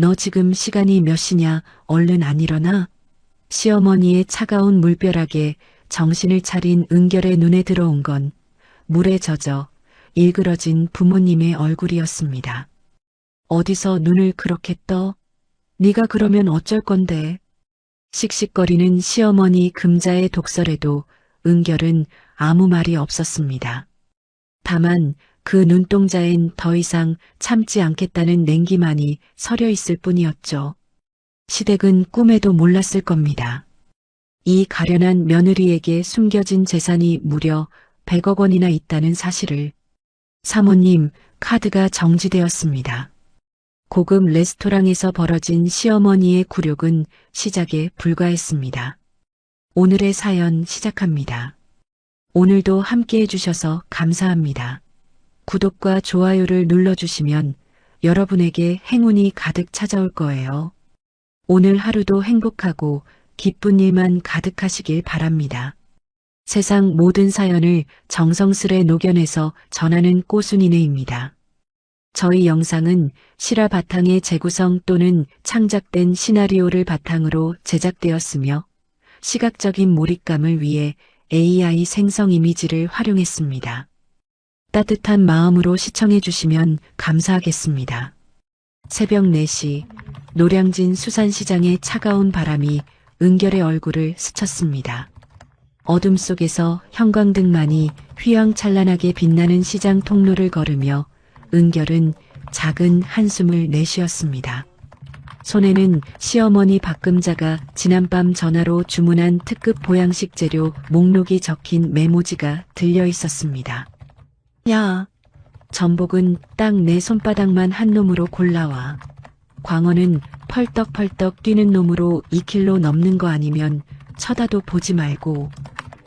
너 지금 시간이 몇 시냐? 얼른 안 일어나? 시어머니의 차가운 물벼락에 정신을 차린 은결의 눈에 들어온 건 물에 젖어 일그러진 부모님의 얼굴이었습니다. 어디서 눈을 그렇게 떠? 네가 그러면 어쩔 건데? 씩씩거리는 시어머니 금자의 독설에도 은결은 아무 말이 없었습니다. 다만 그 눈동자엔 더 이상 참지 않겠다는 냉기만이 서려 있을 뿐이었죠. 시댁은 꿈에도 몰랐을 겁니다. 이 가련한 며느리에게 숨겨진 재산이 무려 100억 원이나 있다는 사실을. 사모님, 카드가 정지되었습니다. 고급 레스토랑에서 벌어진 시어머니의 굴욕은 시작에 불과했습니다. 오늘의 사연 시작합니다. 오늘도 함께 해주셔서 감사합니다. 구독과 좋아요를 눌러주시면 여러분에게 행운이 가득 찾아올 거예요. 오늘 하루도 행복하고 기쁜 일만 가득하시길 바랍니다. 세상 모든 사연을 정성스레 녹여내서 전하는 꼬순이네입니다. 저희 영상은 실화 바탕의 재구성 또는 창작된 시나리오를 바탕으로 제작되었으며 시각적인 몰입감을 위해 AI 생성 이미지를 활용했습니다. 따뜻한 마음으로 시청해 주시면 감사하겠습니다. 새벽 4시 노량진 수산시장의 차가운 바람이 은결의 얼굴을 스쳤습니다. 어둠 속에서 형광등만이 휘황찬란하게 빛나는 시장 통로를 걸으며 은결은 작은 한숨을 내쉬었습니다. 손에는 시어머니 박금자가 지난밤 전화로 주문한 특급 보양식 재료 목록이 적힌 메모지가 들려 있었습니다. 야, 전복은 딱 내 손바닥만 한 놈으로 골라와. 광어는 펄떡펄떡 뛰는 놈으로 2kg 넘는 거 아니면 쳐다도 보지 말고.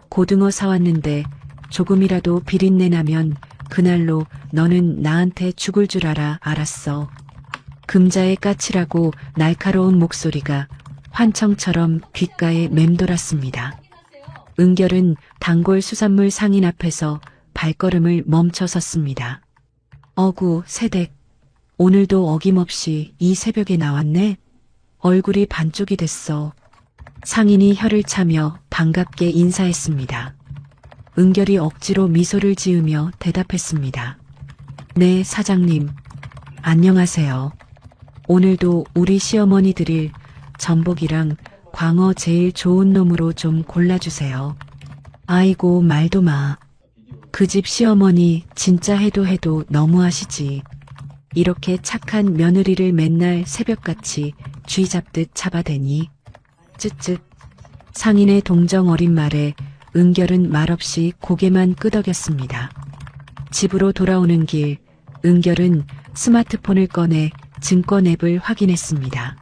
고등어 사왔는데 조금이라도 비린내 나면 그날로 너는 나한테 죽을 줄 알았어. 금자의 까칠하고 날카로운 목소리가 환청처럼 귓가에 맴돌았습니다. 은결은 단골 수산물 상인 앞에서 발걸음을 멈춰 섰습니다. 어구, 새댁. 오늘도 어김없이 이 새벽에 나왔네? 얼굴이 반쪽이 됐어. 상인이 혀를 차며 반갑게 인사했습니다. 은결이 억지로 미소를 지으며 대답했습니다. 네, 사장님. 안녕하세요. 오늘도 우리 시어머니 드릴 전복이랑 광어 제일 좋은 놈으로 좀 골라주세요. 아이고, 말도 마. 그 집 시어머니 진짜 해도 너무하시지. 이렇게 착한 며느리를 맨날 새벽같이 쥐 잡듯 잡아대니. 쯧쯧. 상인의 동정 어린 말에 은결은 말없이 고개만 끄덕였습니다. 집으로 돌아오는 길, 은결은 스마트폰을 꺼내 증권 앱을 확인했습니다.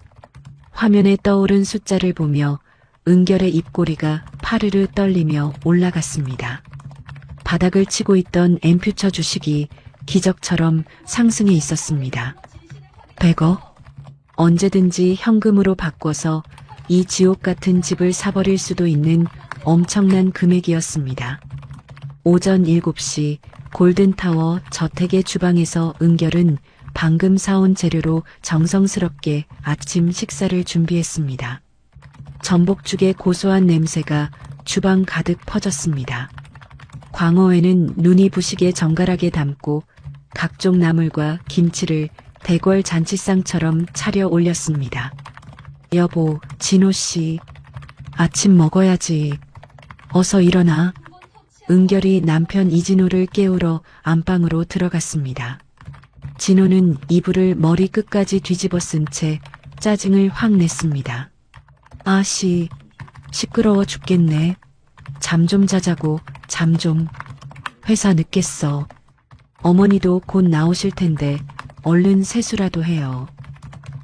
화면에 떠오른 숫자를 보며 은결의 입꼬리가 파르르 떨리며 올라갔습니다. 바닥을 치고 있던 엠퓨처 주식이 기적처럼 상승해 있었습니다. 100억? 언제든지 현금으로 바꿔서 이 지옥 같은 집을 사버릴 수도 있는 엄청난 금액이었습니다. 오전 7시 골든타워 저택의 주방에서 은결은 방금 사온 재료로 정성스럽게 아침 식사를 준비했습니다. 전복죽의 고소한 냄새가 주방 가득 퍼졌습니다. 광어에는 눈이 부시게 정갈하게 담고 각종 나물과 김치를 대궐 잔치상처럼 차려 올렸습니다. 여보, 진호씨, 아침 먹어야지. 어서 일어나. 은결이 남편 이진호를 깨우러 안방으로 들어갔습니다. 진호는 이불을 머리 끝까지 뒤집어 쓴 채 짜증을 확 냈습니다. 아씨, 시끄러워 죽겠네. 잠 좀 자자고, 잠 좀. 회사 늦겠어. 어머니도 곧 나오실 텐데 얼른 세수라도 해요.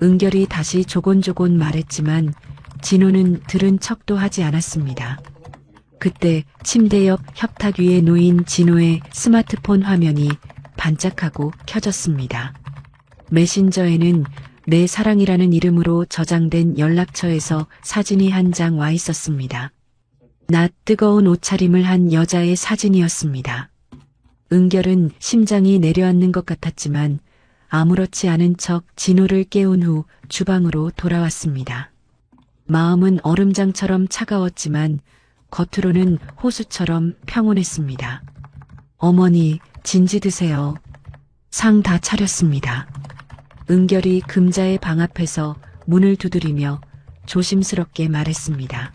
은결이 다시 조곤조곤 말했지만 진호는 들은 척도 하지 않았습니다. 그때 침대 옆 협탁 위에 놓인 진호의 스마트폰 화면이 반짝하고 켜졌습니다. 메신저에는 내 사랑이라는 이름으로 저장된 연락처에서 사진이 한 장 와 있었습니다. 낮 뜨거운 옷차림을 한 여자의 사진이었습니다. 은결은 심장이 내려앉는 것 같았지만 아무렇지 않은 척 진호를 깨운 후 주방으로 돌아왔습니다. 마음은 얼음장처럼 차가웠지만 겉으로는 호수처럼 평온했습니다. 어머니, 진지 드세요. 상 다 차렸습니다. 은결이 금자의 방 앞에서 문을 두드리며 조심스럽게 말했습니다.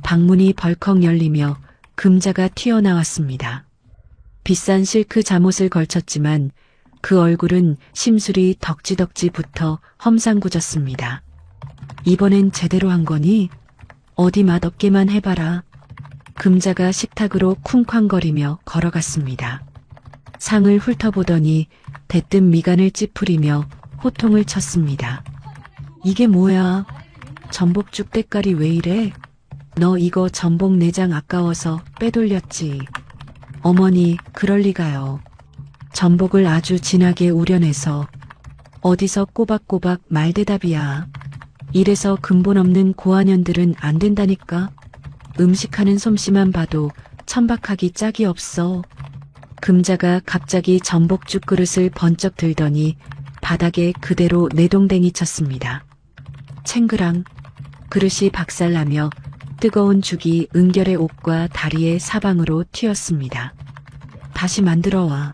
방문이 벌컥 열리며 금자가 튀어나왔습니다. 비싼 실크 잠옷을 걸쳤지만 그 얼굴은 심술이 덕지덕지 붙어 험상궂었습니다. 이번엔 제대로 한 거니? 어디 맛없게만 해봐라. 금자가 식탁으로 쿵쾅거리며 걸어갔습니다. 상을 훑어보더니 대뜸 미간을 찌푸리며 호통을 쳤습니다. 이게 뭐야? 전복죽 때깔이 왜 이래? 너 이거 전복 내장 아까워서 빼돌렸지. 어머니, 그럴 리가요. 전복을 아주 진하게 우려내서 어디서 꼬박꼬박 말대답이야. 이래서 근본 없는 고한년들은 안 된다니까. 음식하는 솜씨만 봐도 천박하기 짝이 없어. 금자가 갑자기 전복죽 그릇을 번쩍 들더니 바닥에 그대로 내동댕이 쳤습니다. 챙그랑 그릇이 박살나며 뜨거운 죽이 은결의 옷과 다리의 사방으로 튀었습니다. 다시 만들어와.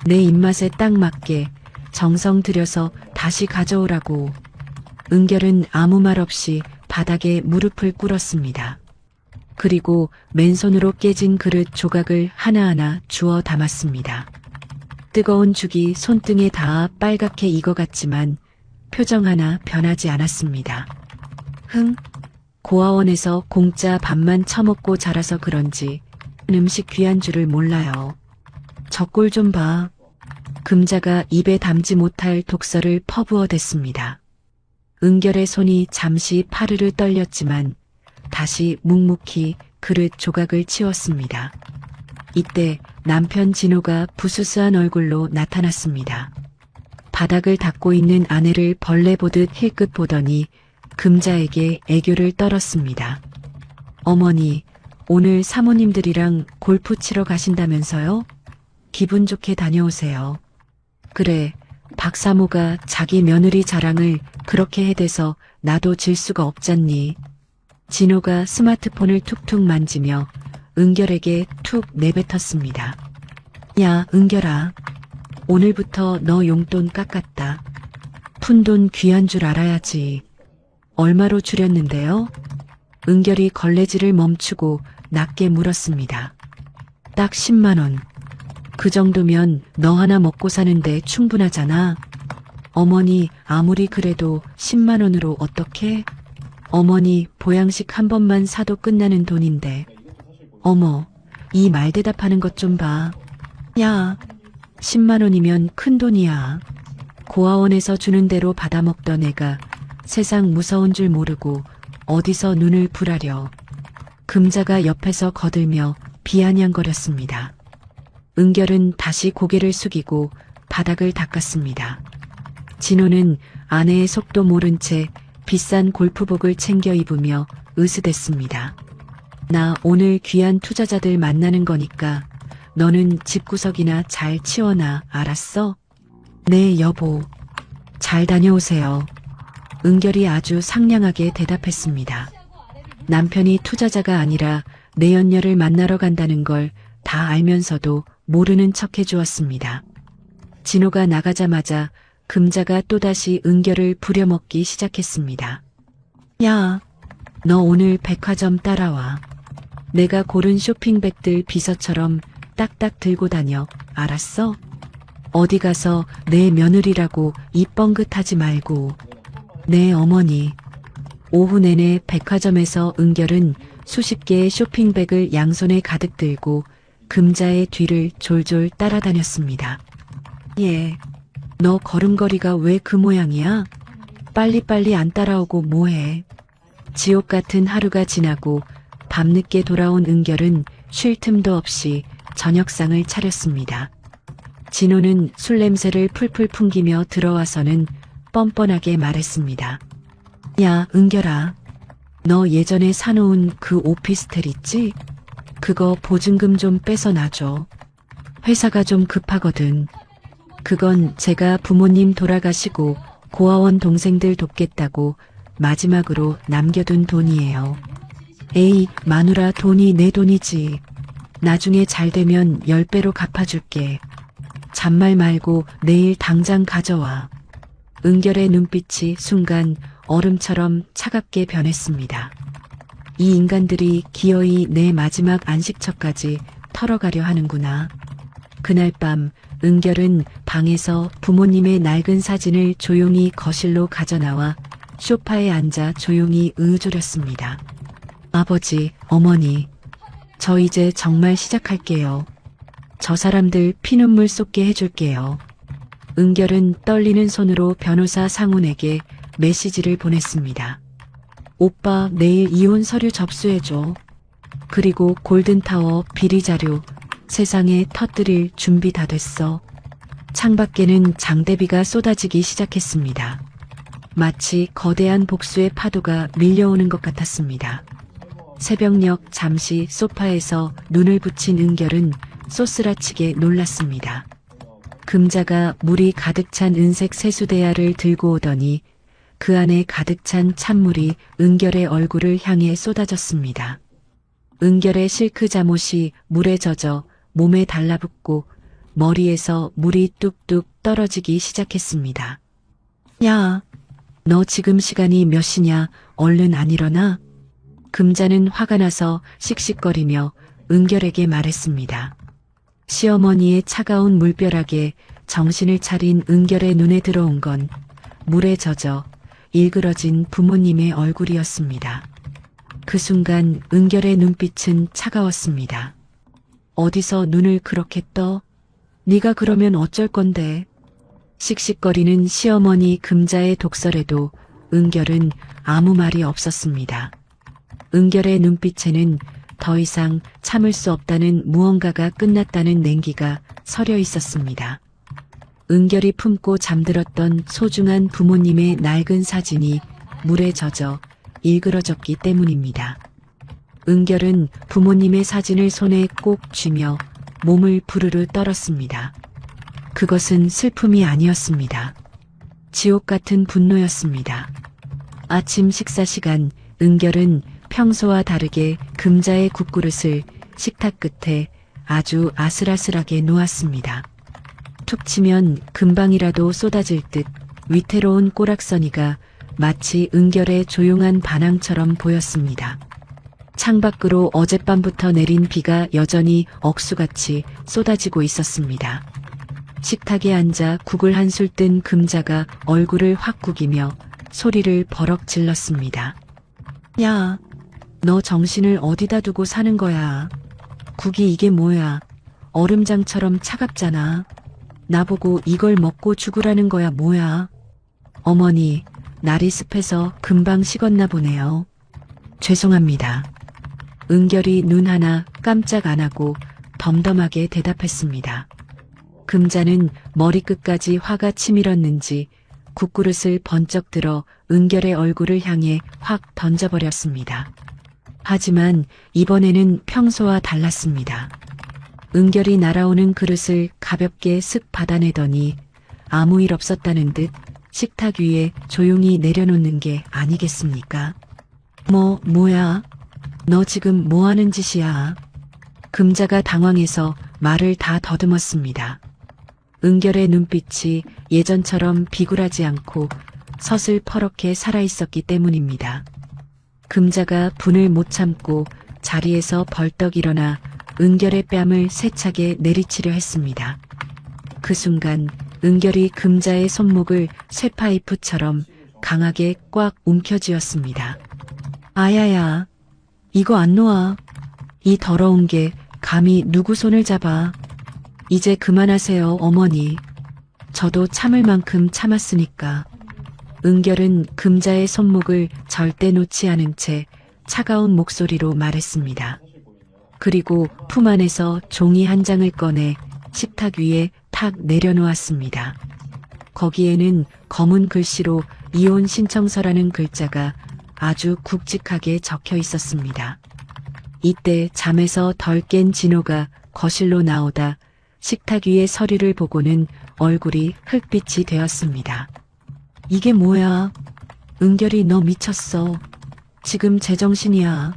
내 입맛에 딱 맞게 정성 들여서 다시 가져오라고. 은결은 아무 말 없이 바닥에 무릎을 꿇었습니다. 그리고 맨손으로 깨진 그릇 조각을 하나하나 주워 담았습니다. 뜨거운 죽이 손등에 닿아 빨갛게 익어갔지만 표정 하나 변하지 않았습니다. 고아원에서 공짜 밥만 처먹고 자라서 그런지 음식 귀한 줄을 몰라요. 저 꼴 좀 봐. 금자가 입에 담지 못할 독서를 퍼부어댔습니다. 은결의 손이 잠시 파르르 떨렸지만 다시 묵묵히 그릇 조각을 치웠습니다. 이때 남편 진호가 부스스한 얼굴로 나타났습니다. 바닥을 닦고 있는 아내를 벌레 보듯 힐끗 보더니 금자에게 애교를 떨었습니다. 어머니, 오늘 사모님들이랑 골프 치러 가신다면서요? 기분 좋게 다녀오세요. 그래, 박사모가 자기 며느리 자랑을 그렇게 해대서 나도 질 수가 없잖니. 진호가 스마트폰을 툭툭 만지며 은결에게 툭 내뱉었습니다. 야, 은결아. 오늘부터 너 용돈 깎았다. 푼돈 귀한 줄 알아야지. 얼마로 줄였는데요? 은결이 걸레질을 멈추고 낮게 물었습니다. 딱 10만 원. 그 정도면 너 하나 먹고 사는데 충분하잖아. 어머니, 아무리 그래도 10만 원으로 어떡해? 어머니, 보양식 한 번만 사도 끝나는 돈인데. 어머, 이 말대답하는 것 좀 봐. 야, 10만 원이면 큰 돈이야. 고아원에서 주는 대로 받아먹던 애가 세상 무서운 줄 모르고 어디서 눈을 부라려. 금자가 옆에서 거들며 비아냥거렸습니다. 은결은 다시 고개를 숙이고 바닥을 닦았습니다. 진호는 아내의 속도 모른 채 비싼 골프복을 챙겨 입으며 으스댔습니다. 나 오늘 귀한 투자자들 만나는 거니까 너는 집구석이나 잘 치워놔, 알았어? 네, 여보. 잘 다녀오세요. 은결이 아주 상냥하게 대답했습니다. 남편이 투자자가 아니라 내연녀를 만나러 간다는 걸 다 알면서도 모르는 척 해주었습니다. 진호가 나가자마자 금자가 또다시 은결을 부려먹기 시작했습니다. 야, 너 오늘 백화점 따라와. 내가 고른 쇼핑백들 비서처럼 딱딱 들고 다녀, 알았어? 어디 가서 내 며느리라고 입 뻥긋하지 말고. 네, 어머니. 오후 내내 백화점에서 은결은 수십 개의 쇼핑백을 양손에 가득 들고 금자의 뒤를 졸졸 따라다녔습니다. 예, 너 걸음걸이가 왜 그 모양이야? 빨리빨리 안 따라오고 뭐해? 지옥 같은 하루가 지나고 밤늦게 돌아온 은결은 쉴 틈도 없이 저녁상을 차렸습니다. 진호는 술 냄새를 풀풀 풍기며 들어와서는 뻔뻔하게 말했습니다. 야, 은결아. 너 예전에 사놓은 그 오피스텔 있지? 그거 보증금 좀 빼서 놔줘. 회사가 좀 급하거든. 그건 제가 부모님 돌아가시고 고아원 동생들 돕겠다고 마지막으로 남겨둔 돈이에요. 에이, 마누라 돈이 내 돈이지. 나중에 잘 되면 10배로 갚아줄게. 잔말 말고 내일 당장 가져와. 은결의 눈빛이 순간 얼음처럼 차갑게 변했습니다. 이 인간들이 기어이 내 마지막 안식처까지 털어가려 하는구나. 그날 밤 은결은 방에서 부모님의 낡은 사진을 조용히 거실로 가져나와 소파에 앉아 조용히 으조렸습니다. 아버지, 어머니, 저 이제 정말 시작할게요. 저 사람들 피눈물 쏟게 해줄게요. 은결은 떨리는 손으로 변호사 상훈에게 메시지를 보냈습니다. 오빠, 내일 이혼 서류 접수해줘. 그리고 골든타워 비리 자료 세상에 터뜨릴 준비 다 됐어. 창밖에는 장대비가 쏟아지기 시작했습니다. 마치 거대한 복수의 파도가 밀려오는 것 같았습니다. 새벽녘 잠시 소파에서 눈을 붙인 은결은 쏘스라치게 놀랐습니다. 금자가 물이 가득 찬 은색 세수대야를 들고 오더니 그 안에 가득 찬 찬물이 은결의 얼굴을 향해 쏟아졌습니다. 은결의 실크 잠옷이 물에 젖어 몸에 달라붙고 머리에서 물이 뚝뚝 떨어지기 시작했습니다. 야, 너 지금 시간이 몇 시냐? 얼른 안 일어나? 금자는 화가 나서 씩씩거리며 은결에게 말했습니다. 시어머니의 차가운 물벼락에 정신을 차린 은결의 눈에 들어온 건 물에 젖어 일그러진 부모님의 얼굴이었습니다. 그 순간 은결의 눈빛은 차가웠습니다. 어디서 눈을 그렇게 떠? 네가 그러면 어쩔 건데? 씩씩거리는 시어머니 금자의 독설에도 은결은 아무 말이 없었습니다. 은결의 눈빛에는 더 이상 참을 수 없다는 무언가가 끝났다는 냉기가 서려 있었습니다. 은결이 품고 잠들었던 소중한 부모님의 낡은 사진이 물에 젖어 일그러졌기 때문입니다. 은결은 부모님의 사진을 손에 꼭 쥐며 몸을 부르르 떨었습니다. 그것은 슬픔이 아니었습니다. 지옥 같은 분노였습니다. 아침 식사 시간 은결은 평소와 다르게 금자의 국그릇을 식탁 끝에 아주 아슬아슬하게 놓았습니다. 툭 치면 금방이라도 쏟아질 듯 위태로운 꼬락서니가 마치 은결의 조용한 반항처럼 보였습니다. 창밖으로 어젯밤부터 내린 비가 여전히 억수같이 쏟아지고 있었습니다. 식탁에 앉아 국을 한술 뜬 금자가 얼굴을 확 구기며 소리를 버럭 질렀습니다. 야, 너 정신을 어디다 두고 사는 거야? 국이 이게 뭐야? 얼음장처럼 차갑잖아. 나보고 이걸 먹고 죽으라는 거야 뭐야? 어머니, 날이 습해서 금방 식었나 보네요. 죄송합니다. 은결이 눈 하나 깜짝 안 하고 덤덤하게 대답했습니다. 금자는 머리끝까지 화가 치밀었는지 국그릇을 번쩍 들어 은결의 얼굴을 향해 확 던져버렸습니다. 하지만 이번에는 평소와 달랐습니다. 은결이 날아오는 그릇을 가볍게 쓱 받아내더니 아무 일 없었다는 듯 식탁 위에 조용히 내려놓는 게 아니겠습니까? 뭐야? 너 지금 뭐 하는 짓이야? 금자가 당황해서 말을 다 더듬었습니다. 은결의 눈빛이 예전처럼 비굴하지 않고 서슬퍼렇게 살아있었기 때문입니다. 금자가 분을 못 참고 자리에서 벌떡 일어나 은결의 뺨을 세차게 내리치려 했습니다. 그 순간 은결이 금자의 손목을 쇠파이프처럼 강하게 꽉 움켜쥐었습니다. 아야야, 이거 안 놓아. 이 더러운 게 감히 누구 손을 잡아. 이제 그만하세요, 어머니. 저도 참을 만큼 참았으니까. 은결은 금자의 손목을 절대 놓지 않은 채 차가운 목소리로 말했습니다. 그리고 품 안에서 종이 한 장을 꺼내 식탁 위에 탁 내려놓았습니다. 거기에는 검은 글씨로 이혼 신청서라는 글자가 아주 굵직하게 적혀 있었습니다. 이때 잠에서 덜 깬 진호가 거실로 나오다 식탁 위의 서류를 보고는 얼굴이 흙빛이 되었습니다. 이게 뭐야? 은결이 너 미쳤어. 지금 제정신이야.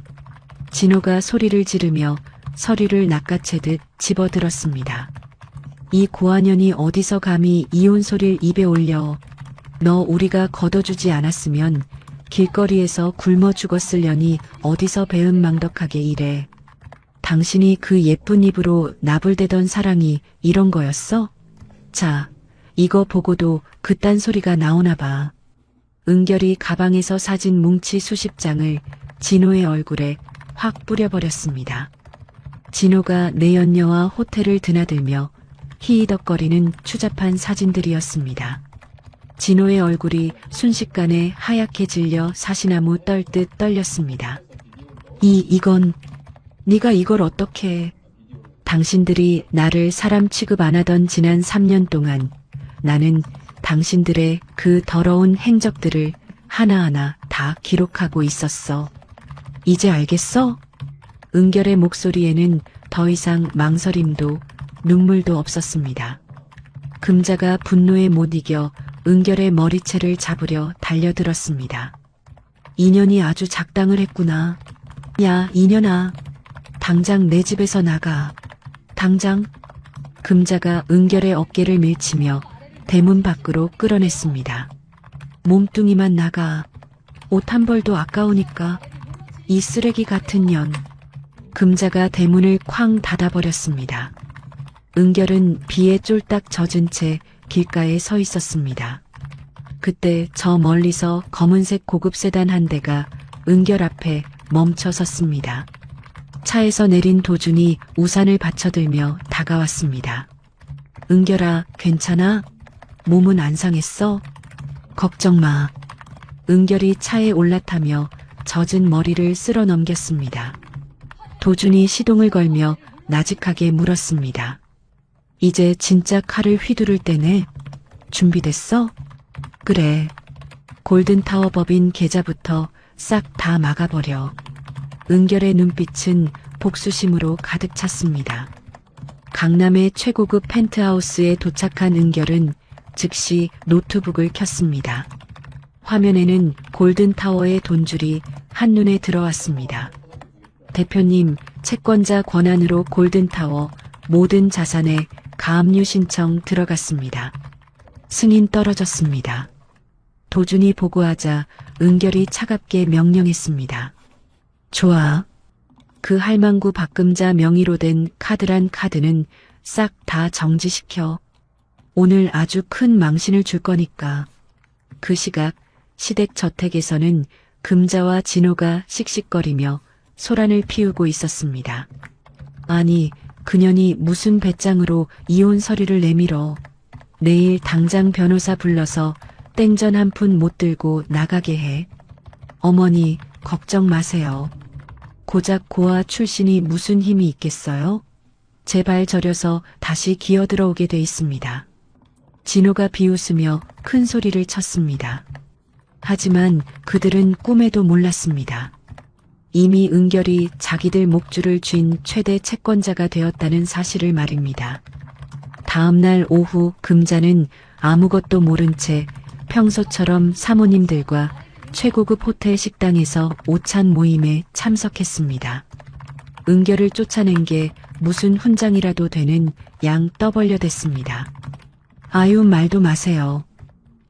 진호가 소리를 지르며 서류를 낚아채듯 집어들었습니다. 이 고아년이 어디서 감히 이혼 소리를 입에 올려. 너 우리가 걷어주지 않았으면 길거리에서 굶어 죽었으려니 어디서 배은망덕하게 이래. 당신이 그 예쁜 입으로 나불대던 사랑이 이런 거였어? 자, 이거 보고도 그딴 소리가 나오나 봐. 은결이 가방에서 사진 뭉치 수십 장을 진호의 얼굴에 확 뿌려버렸습니다. 진호가 내연녀와 호텔을 드나들며 히히덕거리는 추잡한 사진들이었습니다. 진호의 얼굴이 순식간에 하얗게 질려 사시나무 떨듯 떨렸습니다. 이건 네가 이걸 어떻게. 당신들이 나를 사람 취급 안 하던 지난 3년 동안 나는 당신들의 그 더러운 행적들을 하나하나 다 기록하고 있었어. 이제 알겠어? 은결의 목소리에는 더 이상 망설임도 눈물도 없었습니다. 금자가 분노에 못 이겨 은결의 머리채를 잡으려 달려들었습니다. 인연이 아주 작당을 했구나. 야, 인연아. 당장 내 집에서 나가. 당장. 금자가 은결의 어깨를 밀치며 대문 밖으로 끌어냈습니다. 몸뚱이만 나가. 옷 한 벌도 아까우니까. 이 쓰레기 같은 년. 금자가 대문을 쾅 닫아버렸습니다. 은결은 비에 쫄딱 젖은 채 길가에 서 있었습니다. 그때 저 멀리서 검은색 고급 세단 한 대가 은결 앞에 멈춰 섰습니다. 차에서 내린 도준이 우산을 받쳐들며 다가왔습니다. 은결아, 괜찮아? 몸은 안 상했어? 걱정 마. 은결이 차에 올라타며 젖은 머리를 쓸어 넘겼습니다. 도준이 시동을 걸며 나직하게 물었습니다. 이제 진짜 칼을 휘두를 때네. 준비됐어? 그래. 골든타워 법인 계좌부터 싹 다 막아버려. 은결의 눈빛은 복수심으로 가득 찼습니다. 강남의 최고급 펜트하우스에 도착한 은결은 즉시 노트북을 켰습니다. 화면에는 골든타워의 돈줄이 한눈에 들어왔습니다. 대표님, 채권자 권한으로 골든타워 모든 자산에 가압류 신청 들어갔습니다. 승인 떨어졌습니다. 도준이 보고하자 은결이 차갑게 명령했습니다. 좋아. 그 할망구 박금자 명의로 된 카드란 카드는 싹 다 정지시켜. 오늘 아주 큰 망신을 줄 거니까. 그 시각 시댁 저택에서는 금자와 진호가 씩씩거리며 소란을 피우고 있었습니다. 아니, 그년이 무슨 배짱으로 이혼 서류를 내밀어. 내일 당장 변호사 불러서 땡전 한 푼 못 들고 나가게 해. 어머니, 걱정 마세요. 고작 고아 출신이 무슨 힘이 있겠어요? 제발 저려서 다시 기어들어오게 돼 있습니다. 진호가 비웃으며 큰 소리를 쳤습니다. 하지만 그들은 꿈에도 몰랐습니다. 이미 은결이 자기들 목줄을 쥔 최대 채권자가 되었다는 사실을 말입니다. 다음 날 오후 금자는 아무것도 모른 채 평소처럼 사모님들과 최고급 호텔 식당에서 오찬 모임에 참석했습니다. 은결을 쫓아낸 게 무슨 훈장이라도 되는 양 떠벌려댔습니다. 아유, 말도 마세요.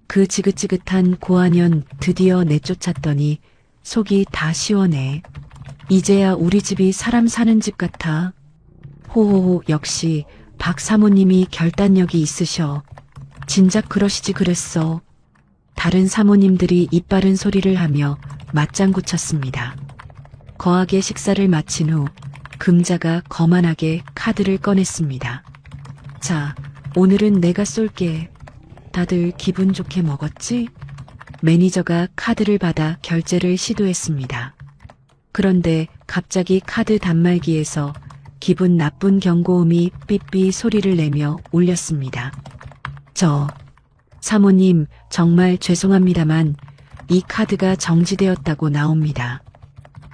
그 지긋지긋한 고아년 드디어 내쫓았더니 속이 다 시원해. 이제야 우리 집이 사람 사는 집 같아. 호호호, 역시 박 사모님이 결단력이 있으셔. 진작 그러시지 그랬어. 다른 사모님들이 입바른 소리를 하며 맞장구 쳤습니다. 거하게 식사를 마친 후 금자가 거만하게 카드를 꺼냈습니다. 자, 오늘은 내가 쏠게. 다들 기분 좋게 먹었지? 매니저가 카드를 받아 결제를 시도했습니다. 그런데 갑자기 카드 단말기에서 기분 나쁜 경고음이 삐삐 소리를 내며 울렸습니다. 사모님, 정말 죄송합니다만 이 카드가 정지되었다고 나옵니다.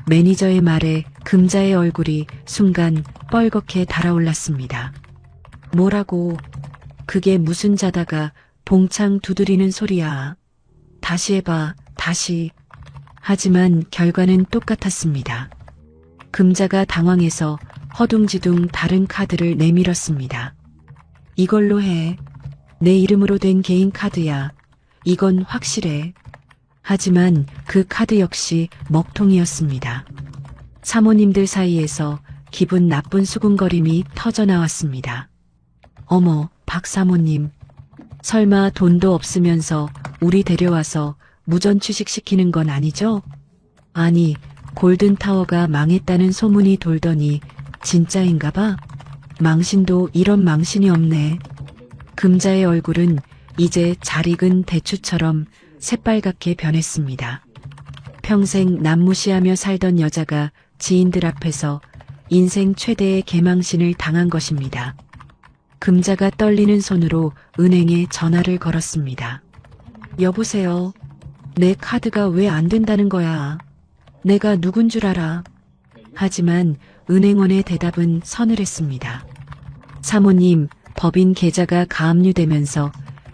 매니저의 말에 금자의 얼굴이 순간 뻘겋게 달아올랐습니다. 뭐라고? 그게 무슨 자다가 봉창 두드리는 소리야. 다시 해봐, 다시. 하지만 결과는 똑같았습니다. 금자가 당황해서 허둥지둥 다른 카드를 내밀었습니다. 이걸로 해. 내 이름으로 된 개인 카드야. 이건 확실해. 하지만 그 카드 역시 먹통이었습니다. 사모님들 사이에서 기분 나쁜 수군거림이 터져나왔습니다. 어머, 박 사모님. 설마 돈도 없으면서 우리 데려와서 무전 취식시키는 건 아니죠? 아니, 골든타워가 망했다는 소문이 돌더니 진짜인가 봐. 망신도 이런 망신이 없네. 금자의 얼굴은 이제 잘 익은 대추처럼 새빨갛게 변했습니다. 평생 남무시하며 살던 여자가 지인들 앞에서 인생 최대의 개망신을 당한 것입니다. 금자가 떨리는 손으로 은행에 전화를 걸었습니다. 여보세요. 내 카드가 왜 안 된다는 거야. 내가 누군 줄 알아. 하지만 은행원의 대답은 서늘했습니다. 사모님, 법인 계좌가 가압류되면서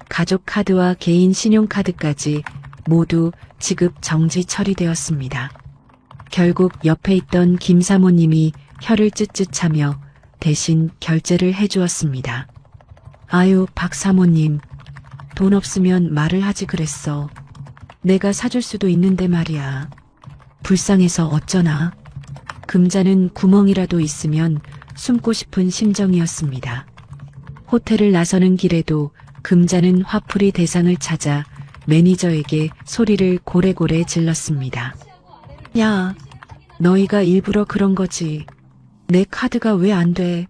가족 카드와 개인 신용카드까지 모두 지급 정지 처리되었습니다. 결국 옆에 있던 김 사모님이 혀를 쯧쯧하며 대신 결제를 해주었습니다. 아유, 박 사모님. 돈 없으면 말을 하지 그랬어. 내가 사줄 수도 있는데 말이야. 불쌍해서 어쩌나. 금자는 구멍이라도 있으면 숨고 싶은 심정이었습니다. 호텔을 나서는 길에도 금자는 화풀이 대상을 찾아 매니저에게 소리를 고래고래 질렀습니다. 야, 너희가 일부러 그런 거지. 내 카드가 왜 안 돼?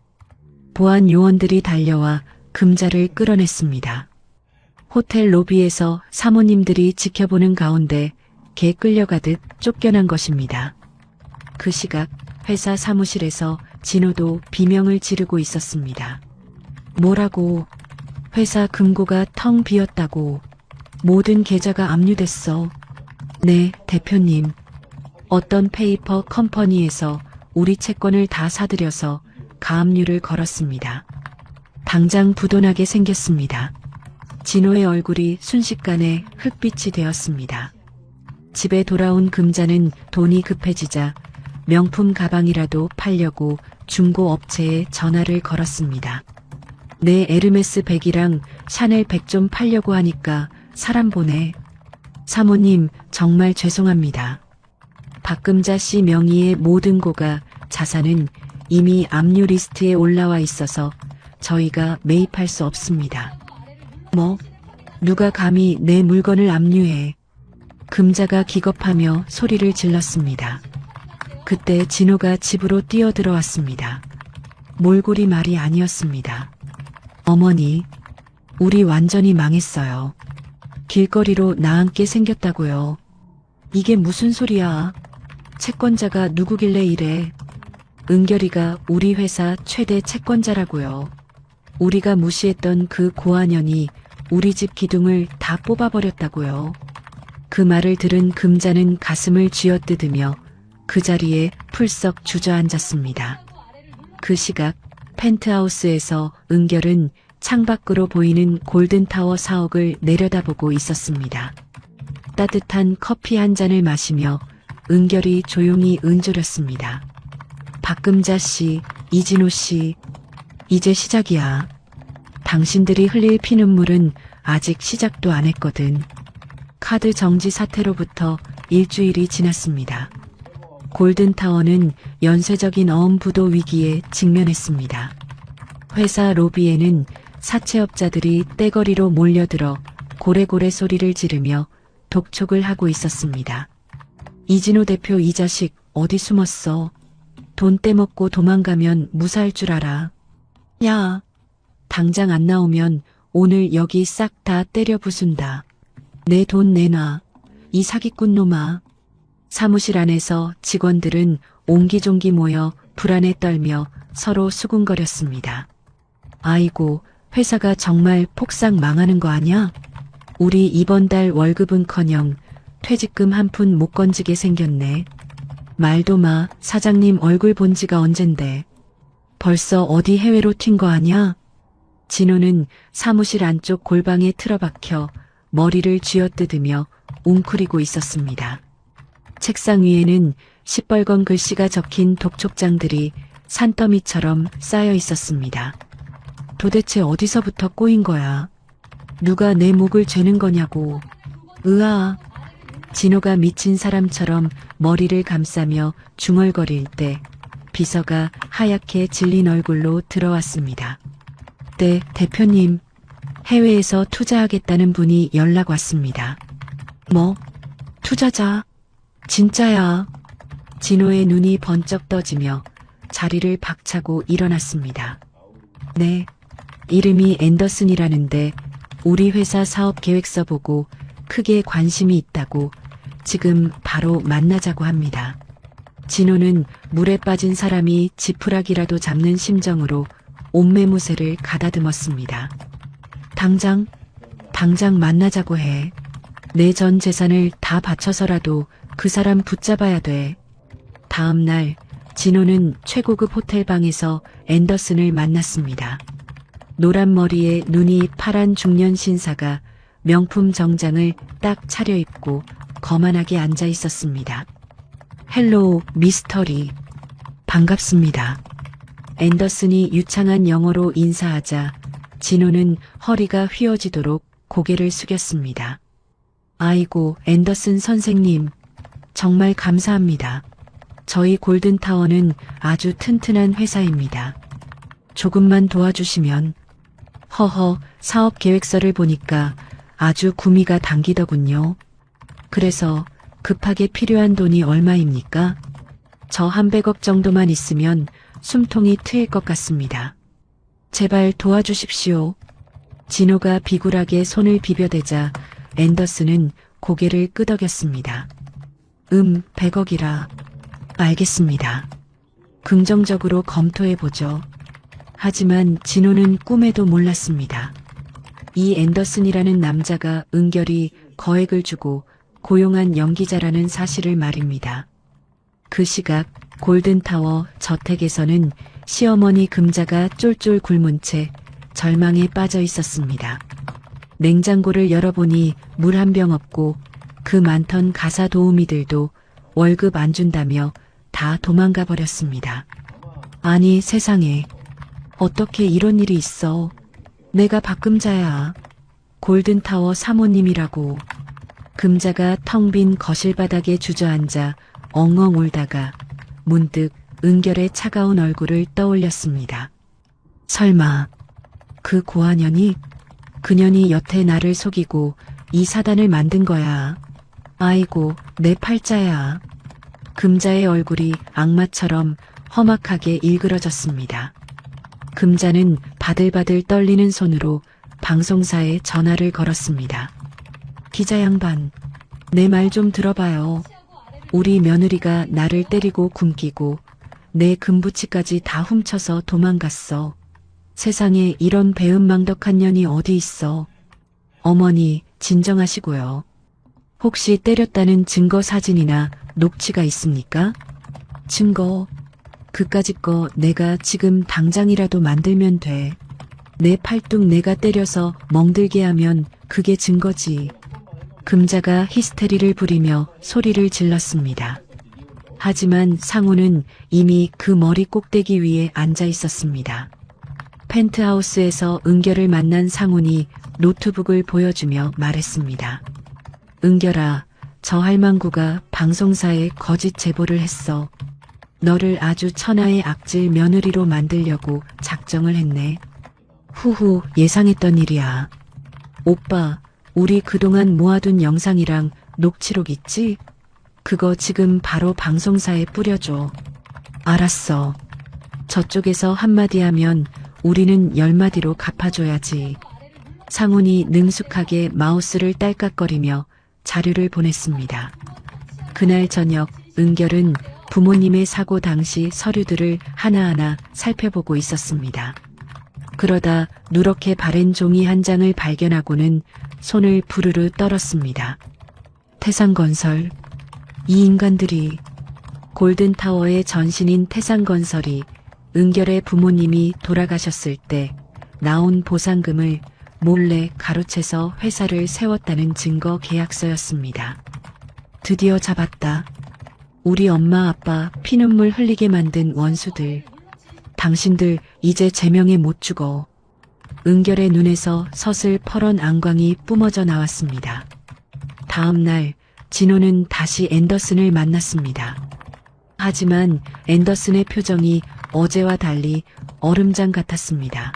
보안 요원들이 달려와 금자를 끌어냈습니다. 호텔 로비에서 사모님들이 지켜보는 가운데 개 끌려가듯 쫓겨난 것입니다. 그 시각 회사 사무실에서 진호도 비명을 지르고 있었습니다. 뭐라고? 회사 금고가 텅 비었다고. 모든 계좌가 압류됐어. 네, 대표님. 어떤 페이퍼 컴퍼니에서 우리 채권을 다 사들여서 가압류를 걸었습니다. 당장 부도나게 생겼습니다. 진호의 얼굴이 순식간에 흑빛이 되었습니다. 집에 돌아온 금자는 돈이 급해지자 명품 가방이라도 팔려고 중고 업체에 전화를 걸었습니다. 내 에르메스 백이랑 샤넬 백 좀 팔려고 하니까 사람 보내. 사모님, 정말 죄송합니다. 박금자 씨 명의의 모든 고가 자산은 이미 압류 리스트에 올라와 있어서 저희가 매입할 수 없습니다. 뭐? 누가 감히 내 물건을 압류해? 금자가 기겁하며 소리를 질렀습니다. 그때 진호가 집으로 뛰어들어왔습니다. 몰골이 말이 아니었습니다. 어머니, 우리 완전히 망했어요. 길거리로 나앉게 생겼다고요. 이게 무슨 소리야? 채권자가 누구길래 이래? 은결이가 우리 회사 최대 채권자라고요. 우리가 무시했던 그 고아년이 우리 집 기둥을 다 뽑아버렸다고요. 그 말을 들은 금자는 가슴을 쥐어뜯으며 그 자리에 풀썩 주저앉았습니다. 그 시각 펜트하우스에서 은결은 창밖으로 보이는 골든타워 사옥을 내려다보고 있었습니다. 따뜻한 커피 한 잔을 마시며 은결이 조용히 은조렸습니다. 박금자 씨, 이진호 씨, 이제 시작이야. 당신들이 흘릴 피눈물은 아직 시작도 안 했거든. 카드 정지 사태로부터 일주일이 지났습니다. 골든타워는 연쇄적인 어음부도 위기에 직면했습니다. 회사 로비에는 사채업자들이 떼거리로 몰려들어 고래고래 소리를 지르며 독촉을 하고 있었습니다. 이진호 대표 이 자식 어디 숨었어? 돈 떼먹고 도망가면 무사할 줄 알아. 야, 당장 안 나오면 오늘 여기 싹 다 때려 부순다. 내 돈 내놔. 이 사기꾼 놈아. 사무실 안에서 직원들은 옹기종기 모여 불안에 떨며 서로 수군거렸습니다. 아이고, 회사가 정말 폭삭 망하는 거 아냐? 우리 이번 달 월급은커녕 퇴직금 한 푼 못 건지게 생겼네. 말도 마, 사장님 얼굴 본 지가 언젠데. 벌써 어디 해외로 튄 거 아냐? 진호는 사무실 안쪽 골방에 틀어박혀 머리를 쥐어뜯으며 웅크리고 있었습니다. 책상 위에는 시뻘건 글씨가 적힌 독촉장들이 산더미처럼 쌓여 있었습니다. 도대체 어디서부터 꼬인 거야? 누가 내 목을 죄는 거냐고. 으아. 진호가 미친 사람처럼 머리를 감싸며 중얼거릴 때 비서가 하얗게 질린 얼굴로 들어왔습니다. 네, 대표님. 해외에서 투자하겠다는 분이 연락 왔습니다. 뭐? 투자자? 진짜야. 진호의 눈이 번쩍 떠지며 자리를 박차고 일어났습니다. 네. 이름이 앤더슨이라는데 우리 회사 사업 계획서 보고 크게 관심이 있다고 지금 바로 만나자고 합니다. 진호는 물에 빠진 사람이 지푸라기라도 잡는 심정으로 옷매무새를 가다듬었습니다. 당장 만나자고 해. 내 전 재산을 다 바쳐서라도 그 사람 붙잡아야 돼. 다음 날 진호는 최고급 호텔방에서 앤더슨을 만났습니다. 노란 머리에 눈이 파란 중년 신사가 명품 정장을 딱 차려입고 거만하게 앉아 있었습니다. 헬로우, 미스터리. 반갑습니다. 앤더슨이 유창한 영어로 인사하자 진호는 허리가 휘어지도록 고개를 숙였습니다. 아이고, 앤더슨 선생님. 정말 감사합니다. 저희 골든타워는 아주 튼튼한 회사입니다. 조금만 도와주시면. 허허, 사업 계획서를 보니까 아주 구미가 당기더군요. 그래서 급하게 필요한 돈이 얼마입니까? 저 한 100억 정도만 있으면 숨통이 트일 것 같습니다. 제발 도와주십시오. 진호가 비굴하게 손을 비벼대자 앤더슨은 고개를 끄덕였습니다. 100억이라. 알겠습니다. 긍정적으로 검토해보죠. 하지만 진호는 꿈에도 몰랐습니다. 이 앤더슨이라는 남자가 은결이 거액을 주고 고용한 연기자라는 사실을 말입니다. 그 시각 골든타워 저택에서는 시어머니 금자가 쫄쫄 굶은 채 절망에 빠져 있었습니다. 냉장고를 열어보니 물 한 병 없고 그 많던 가사 도우미들도 월급 안 준다며 다 도망가 버렸습니다. 아니 세상에, 어떻게 이런 일이 있어. 내가 박금자야. 골든타워 사모님이라고. 금자가 텅 빈 거실 바닥에 주저앉아 엉엉 울다가 문득 은결의 차가운 얼굴을 떠올렸습니다. 설마 그 고아년이, 그년이 여태 나를 속이고 이 사단을 만든 거야. 아이고, 내 팔자야. 금자의 얼굴이 악마처럼 험악하게 일그러졌습니다. 금자는 바들바들 떨리는 손으로 방송사에 전화를 걸었습니다. 기자 양반, 내 말 좀 들어봐요. 우리 며느리가 나를 때리고 굶기고 내 금부치까지 다 훔쳐서 도망갔어. 세상에 이런 배은망덕한 년이 어디 있어. 어머니, 진정하시고요. 혹시 때렸다는 증거 사진이나 녹취가 있습니까? 증거? 그까짓 거 내가 지금 당장이라도 만들면 돼. 내 팔뚝 내가 때려서 멍들게 하면 그게 증거지. 금자가 히스테리를 부리며 소리를 질렀습니다. 하지만 상우는 이미 그 머리 꼭대기 위에 앉아 있었습니다. 펜트하우스에서 은결을 만난 상훈이 노트북을 보여주며 말했습니다. 은결아, 저 할망구가 방송사에 거짓 제보를 했어. 너를 아주 천하의 악질 며느리로 만들려고 작정을 했네. 후후, 예상했던 일이야. 오빠, 우리 그동안 모아둔 영상이랑 녹취록 있지? 그거 지금 바로 방송사에 뿌려줘. 알았어. 저쪽에서 한마디 하면 우리는 10마디로 갚아줘야지. 상훈이 능숙하게 마우스를 딸깍거리며 자료를 보냈습니다. 그날 저녁 은결은 부모님의 사고 당시 서류들을 하나하나 살펴보고 있었습니다. 그러다 누렇게 바랜 종이 한 장을 발견하고는 손을 부르르 떨었습니다. 태상건설, 이 인간들이. 골든타워의 전신인 태상건설이 은결의 부모님이 돌아가셨을 때 나온 보상금을 몰래 가로채서 회사를 세웠다는 증거 계약서였습니다. 드디어 잡았다. 우리 엄마 아빠 피눈물 흘리게 만든 원수들. 당신들 이제 제명에 못 죽어. 은결의 눈에서 서슬 퍼런 안광이 뿜어져 나왔습니다. 다음 날 진호는 다시 앤더슨을 만났습니다. 하지만 앤더슨의 표정이 어제와 달리 얼음장 같았습니다.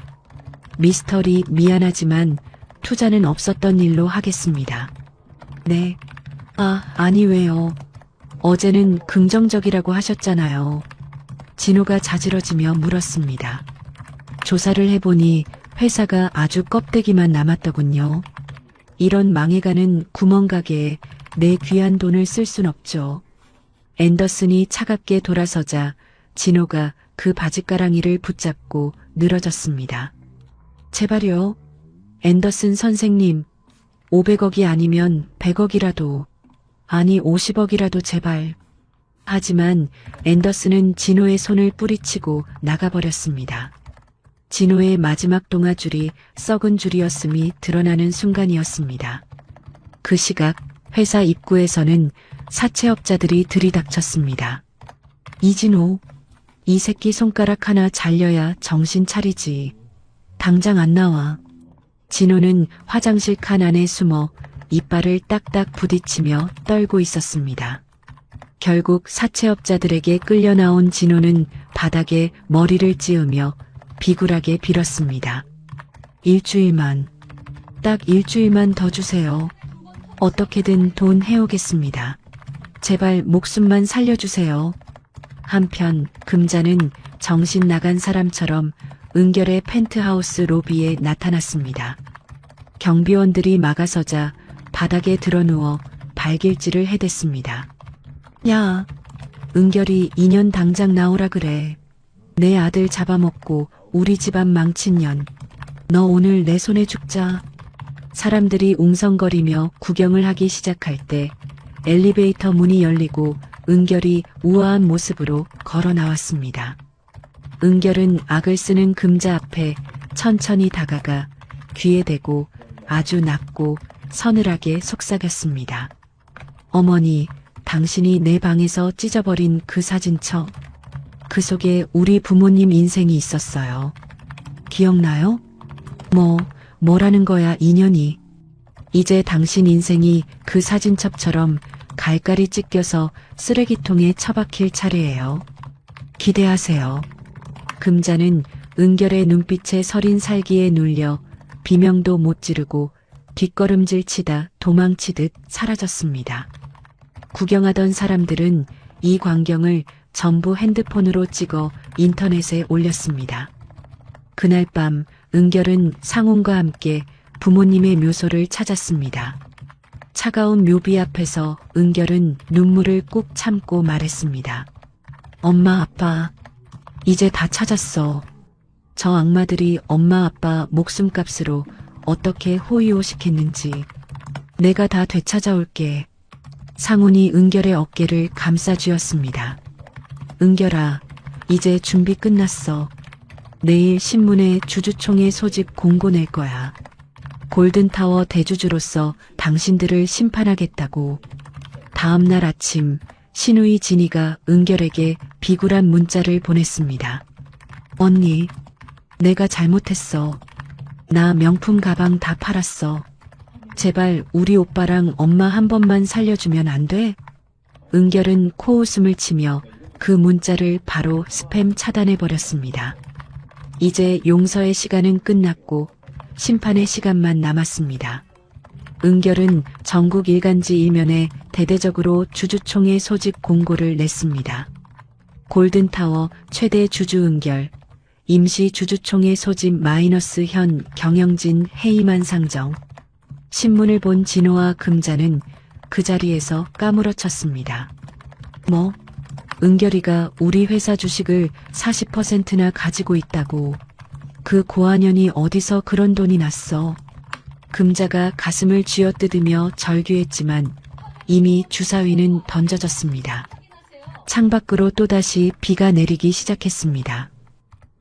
미스터리 미안하지만 투자는 없었던 일로 하겠습니다. 네. 아니 왜요? 어제는 긍정적이라고 하셨잖아요. 진호가 자지러지며 물었습니다. 조사를 해보니 회사가 아주 껍데기만 남았더군요. 이런 망해가는 구멍가게에 내 귀한 돈을 쓸 순 없죠. 앤더슨이 차갑게 돌아서자 진호가 그 바짓가랑이를 붙잡고 늘어졌습니다. 제발요. 앤더슨 선생님, 500억이 아니면 100억이라도, 아니 50억이라도 제발. 하지만 앤더슨은 진호의 손을 뿌리치고 나가버렸습니다. 진호의 마지막 동아줄이 썩은 줄이었음이 드러나는 순간이었습니다. 그 시각 회사 입구에서는 사채업자들이 들이닥쳤습니다. 이진호, 이 새끼 손가락 하나 잘려야 정신 차리지. 당장 안 나와. 진호는 화장실 칸 안에 숨어 이빨을 딱딱 부딪히며 떨고 있었습니다. 결국 사채업자들에게 끌려 나온 진호는 바닥에 머리를 찌우며 비굴하게 빌었습니다. 일주일만, 딱 일주일만 더 주세요. 어떻게든 돈 해오겠습니다. 제발 목숨만 살려주세요. 한편 금자는 정신 나간 사람처럼 은결의 펜트하우스 로비에 나타났습니다. 경비원들이 막아서자 바닥에 드러누워 발길질을 해댔습니다. 야, 은결이 2년 당장 나오라 그래. 내 아들 잡아먹고 우리 집안 망친 년. 너 오늘 내 손에 죽자. 사람들이 웅성거리며 구경을 하기 시작할 때 엘리베이터 문이 열리고 은결이 우아한 모습으로 걸어 나왔습니다. 은결은 악을 쓰는 금자 앞에 천천히 다가가 귀에 대고 아주 낮고 서늘하게 속삭였습니다. 어머니, 당신이 내 방에서 찢어버린 그 사진첩. 그 속에 우리 부모님 인생이 있었어요. 기억나요? 뭐라는 거야, 인연이. 이제 당신 인생이 그 사진첩처럼 갈갈이 찢겨서 쓰레기통에 처박힐 차례예요. 기대하세요. 금자는 은결의 눈빛에 서린 살기에 눌려 비명도 못 지르고 뒷걸음질 치다 도망치듯 사라졌습니다. 구경하던 사람들은 이 광경을 전부 핸드폰으로 찍어 인터넷에 올렸습니다. 그날 밤 은결은 상훈과 함께 부모님의 묘소를 찾았습니다. 차가운 묘비 앞에서 은결은 눈물을 꾹 참고 말했습니다. 엄마, 아빠, 이제 다 찾았어. 저 악마들이 엄마, 아빠 목숨값으로 어떻게 호의호식했는지 내가 다 되찾아올게. 상훈이 은결의 어깨를 감싸쥐었습니다. 은결아, 이제 준비 끝났어. 내일 신문에 주주총회 소집 공고 낼 거야. 골든타워 대주주로서 당신들을 심판하겠다고. 다음 날 아침 신우이 진이가 은결에게 비굴한 문자를 보냈습니다. 언니, 내가 잘못했어. 나 명품 가방 다 팔았어. 제발 우리 오빠랑 엄마 한 번만 살려주면 안 돼? 은결은 코웃음을 치며 그 문자를 바로 스팸 차단해버렸습니다. 이제 용서의 시간은 끝났고 심판의 시간만 남았습니다. 은결은 전국 일간지 일면에 대대적으로 주주총회 소집 공고를 냈습니다. 골든타워 최대 주주 은결, 임시 주주총회 소집 마이너스 현 경영진 해임안 상정. 신문을 본 진호와 금자는 그 자리에서 까무러쳤습니다. 은결이가 우리 회사 주식을 40%나 가지고 있다고. 그 고아년이 어디서 그런 돈이 났어. 금자가 가슴을 쥐어뜯으며 절규했지만 이미 주사위는 던져졌습니다. 창밖으로 또다시 비가 내리기 시작했습니다.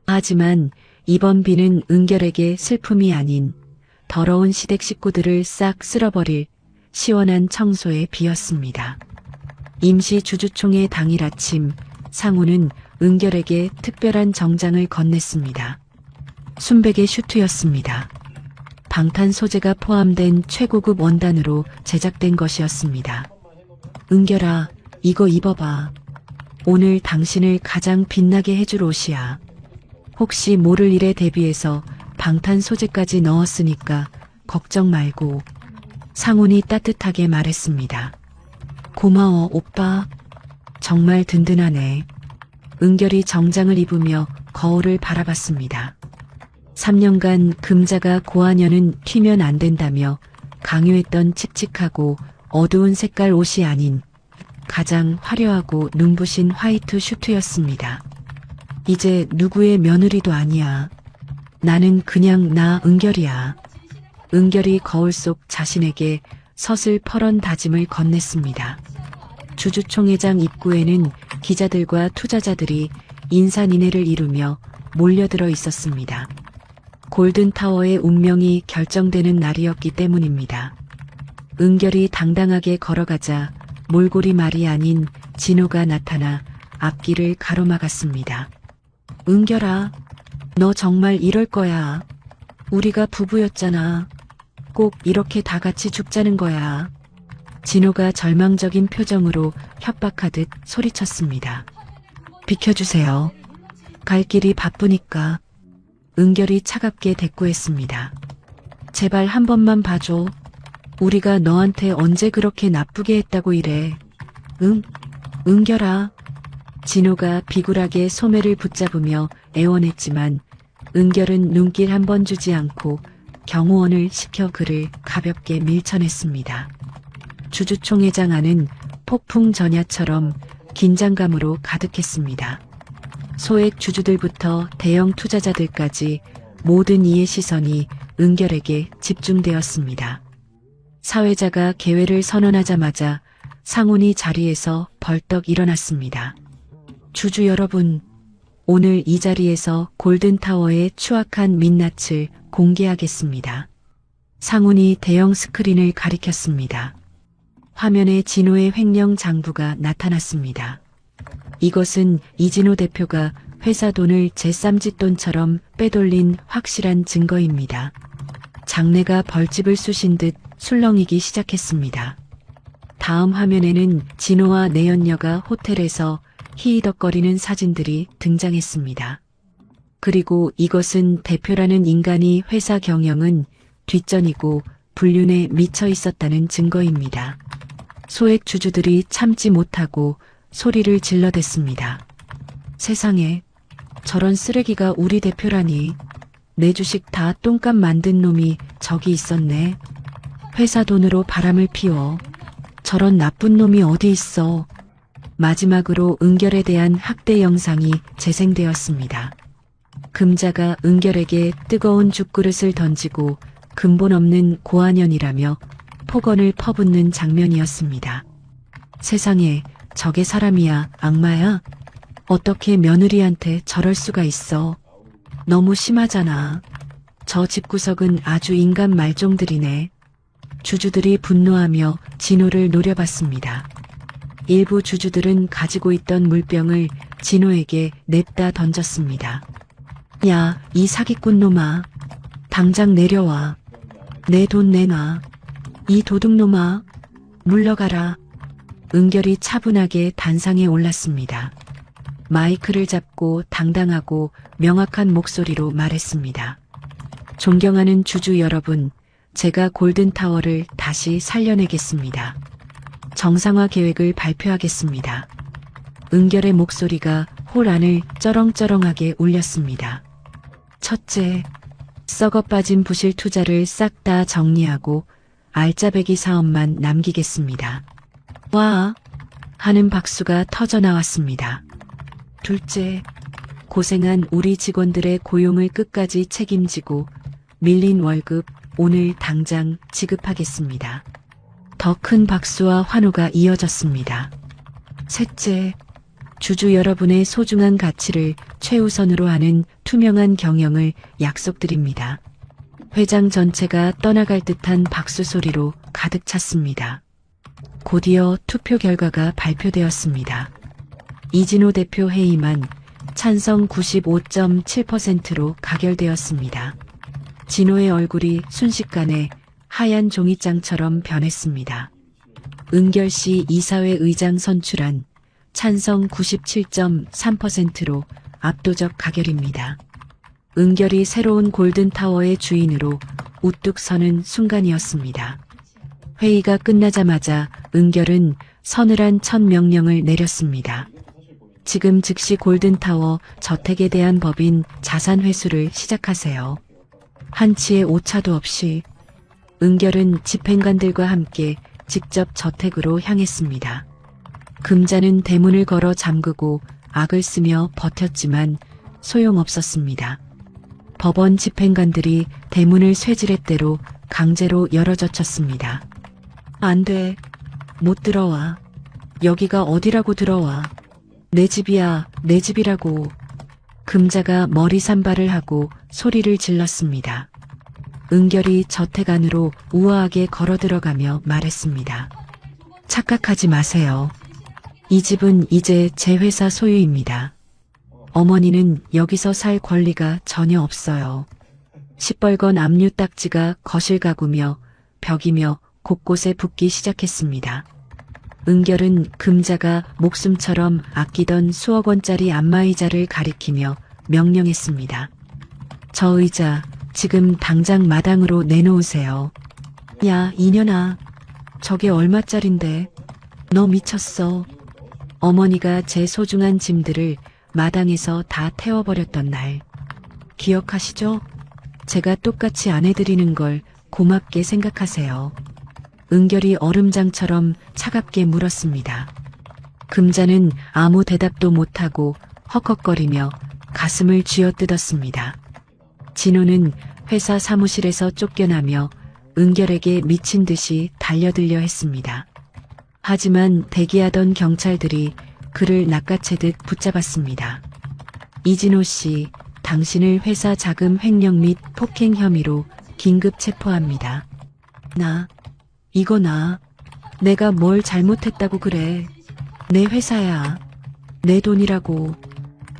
하지만 이번 비는 은결에게 슬픔이 아닌 더러운 시댁 식구들을 싹 쓸어버릴 시원한 청소의 비였습니다. 임시 주주총회 당일 아침 상우는 은결에게 특별한 정장을 건넸습니다. 순백의 슈트였습니다. 방탄 소재가 포함된 최고급 원단으로 제작된 것이었습니다. 은결아, 이거 입어봐. 오늘 당신을 가장 빛나게 해줄 옷이야. 혹시 모를 일에 대비해서 방탄 소재까지 넣었으니까 걱정 말고. 상훈이 따뜻하게 말했습니다. 고마워, 오빠. 정말 든든하네. 은결이 정장을 입으며 거울을 바라봤습니다. 3년간 금자가 고아녀는 튀면 안 된다며 강요했던 칙칙하고 어두운 색깔 옷이 아닌 가장 화려하고 눈부신 화이트 슈트였습니다. 이제 누구의 며느리도 아니야. 나는 그냥 나 은결이야. 은결이 거울 속 자신에게 서슬퍼런 다짐을 건넸습니다. 주주총회장 입구에는 기자들과 투자자들이 인사인해를 이루며 몰려들어 있었습니다. 골든타워의 운명이 결정되는 날이었기 때문입니다. 은결이 당당하게 걸어가자 몰골이 말이 아닌 진호가 나타나 앞길을 가로막았습니다. 은결아, 너 정말 이럴 거야. 우리가 부부였잖아. 꼭 이렇게 다 같이 죽자는 거야. 진호가 절망적인 표정으로 협박하듯 소리쳤습니다. 비켜주세요. 갈 길이 바쁘니까. 은결이 차갑게 대꾸했습니다. 제발 한 번만 봐줘. 우리가 너한테 언제 그렇게 나쁘게 했다고 이래. 응? 은결아. 진호가 비굴하게 소매를 붙잡으며 애원했지만 은결은 눈길 한 번 주지 않고 경호원을 시켜 그를 가볍게 밀쳐냈습니다. 주주총회장 안은 폭풍 전야처럼 긴장감으로 가득했습니다. 소액 주주들부터 대형 투자자들까지 모든 이의 시선이 은결에게 집중되었습니다. 사회자가 개회를 선언하자마자 상훈이 자리에서 벌떡 일어났습니다. 주주 여러분, 오늘 이 자리에서 골든타워의 추악한 민낯을 공개하겠습니다. 상훈이 대형 스크린을 가리켰습니다. 화면에 진호의 횡령 장부가 나타났습니다. 이것은 이진호 대표가 회사 돈을 제쌈짓돈처럼 빼돌린 확실한 증거입니다. 장내가 벌집을 쑤신 듯 술렁이기 시작했습니다. 다음 화면에는 진호와 내연녀가 호텔에서 히히덕거리는 사진들이 등장했습니다. 그리고 이것은 대표라는 인간이 회사 경영은 뒷전이고 불륜에 미쳐 있었다는 증거입니다. 소액 주주들이 참지 못하고 소리를 질러댔습니다. 세상에, 저런 쓰레기가 우리 대표라니. 내 주식 다 똥값 만든 놈이 저기 있었네. 회사 돈으로 바람을 피워. 저런 나쁜 놈이 어디 있어. 마지막으로 은결에 대한 학대 영상이 재생되었습니다. 금자가 은결에게 뜨거운 죽그릇을 던지고 근본 없는 고아년이라며 폭언을 퍼붓는 장면이었습니다. 세상에, 저게 사람이야, 악마야? 어떻게 며느리한테 저럴 수가 있어. 너무 심하잖아. 저 집구석은 아주 인간 말종들이네. 주주들이 분노하며 진호를 노려봤습니다. 일부 주주들은 가지고 있던 물병을 진호에게 냅다 던졌습니다. 야, 이 사기꾼 놈아. 당장 내려와. 내 돈 내놔. 이 도둑놈아. 물러가라. 은결이 차분하게 단상에 올랐습니다. 마이크를 잡고 당당하고 명확한 목소리로 말했습니다. 존경하는 주주 여러분, 제가 골든타워를 다시 살려내겠습니다. 정상화 계획을 발표하겠습니다. 은결의 목소리가 홀 안을 쩌렁쩌렁하게 울렸습니다. 첫째, 썩어 빠진 부실 투자를 싹 다 정리하고 알짜배기 사업만 남기겠습니다. 와! 하는 박수가 터져 나왔습니다. 둘째, 고생한 우리 직원들의 고용을 끝까지 책임지고 밀린 월급 오늘 당장 지급하겠습니다. 더 큰 박수와 환호가 이어졌습니다. 셋째, 주주 여러분의 소중한 가치를 최우선으로 하는 투명한 경영을 약속드립니다. 회장 전체가 떠나갈 듯한 박수 소리로 가득 찼습니다. 곧이어 투표 결과가 발표되었습니다. 이진호 대표 해임안 찬성 95.7%로 가결되었습니다. 진호의 얼굴이 순식간에 하얀 종이장처럼 변했습니다. 은결씨 이사회 의장 선출안 찬성 97.3%로 압도적 가결입니다. 은결이 새로운 골든타워의 주인으로 우뚝 서는 순간이었습니다. 회의가 끝나자마자 은결은 서늘한 첫 명령을 내렸습니다. 지금 즉시 골든타워 저택에 대한 법인 자산회수를 시작하세요. 한치의 오차도 없이. 은결은 집행관들과 함께 직접 저택으로 향했습니다. 금자는 대문을 걸어 잠그고 악을 쓰며 버텼지만 소용없었습니다. 법원 집행관들이 대문을 쇠지렛대로 강제로 열어젖혔습니다. 안 돼. 못 들어와. 여기가 어디라고 들어와. 내 집이야, 내 집이라고. 금자가 머리 산발을 하고 소리를 질렀습니다. 은결이 저택 안으로 우아하게 걸어 들어가며 말했습니다. 착각하지 마세요. 이 집은 이제 제 회사 소유입니다. 어머니는 여기서 살 권리가 전혀 없어요. 시뻘건 압류 딱지가 거실 가구며 벽이며 곳곳에 붙기 시작했습니다. 은결은 금자가 목숨처럼 아끼던 수억 원짜리 안마의자를 가리키며 명령했습니다. 저 의자 지금 당장 마당으로 내놓으세요. 야, 이년아. 저게 얼마짜린데. 너 미쳤어. 어머니가 제 소중한 짐들을 마당에서 다 태워버렸던 날. 기억하시죠? 제가 똑같이 안 해드리는 걸 고맙게 생각하세요. 은결이 얼음장처럼 차갑게 물었습니다. 금자는 아무 대답도 못하고 헉헉거리며 가슴을 쥐어뜯었습니다. 진호는 회사 사무실에서 쫓겨나며 은결에게 미친 듯이 달려들려 했습니다. 하지만 대기하던 경찰들이 그를 낚아채듯 붙잡았습니다. 이진호 씨, 당신을 회사 자금 횡령 및 폭행 혐의로 긴급 체포합니다. 이거 내가 뭘 잘못했다고 그래. 내 회사야. 내 돈이라고.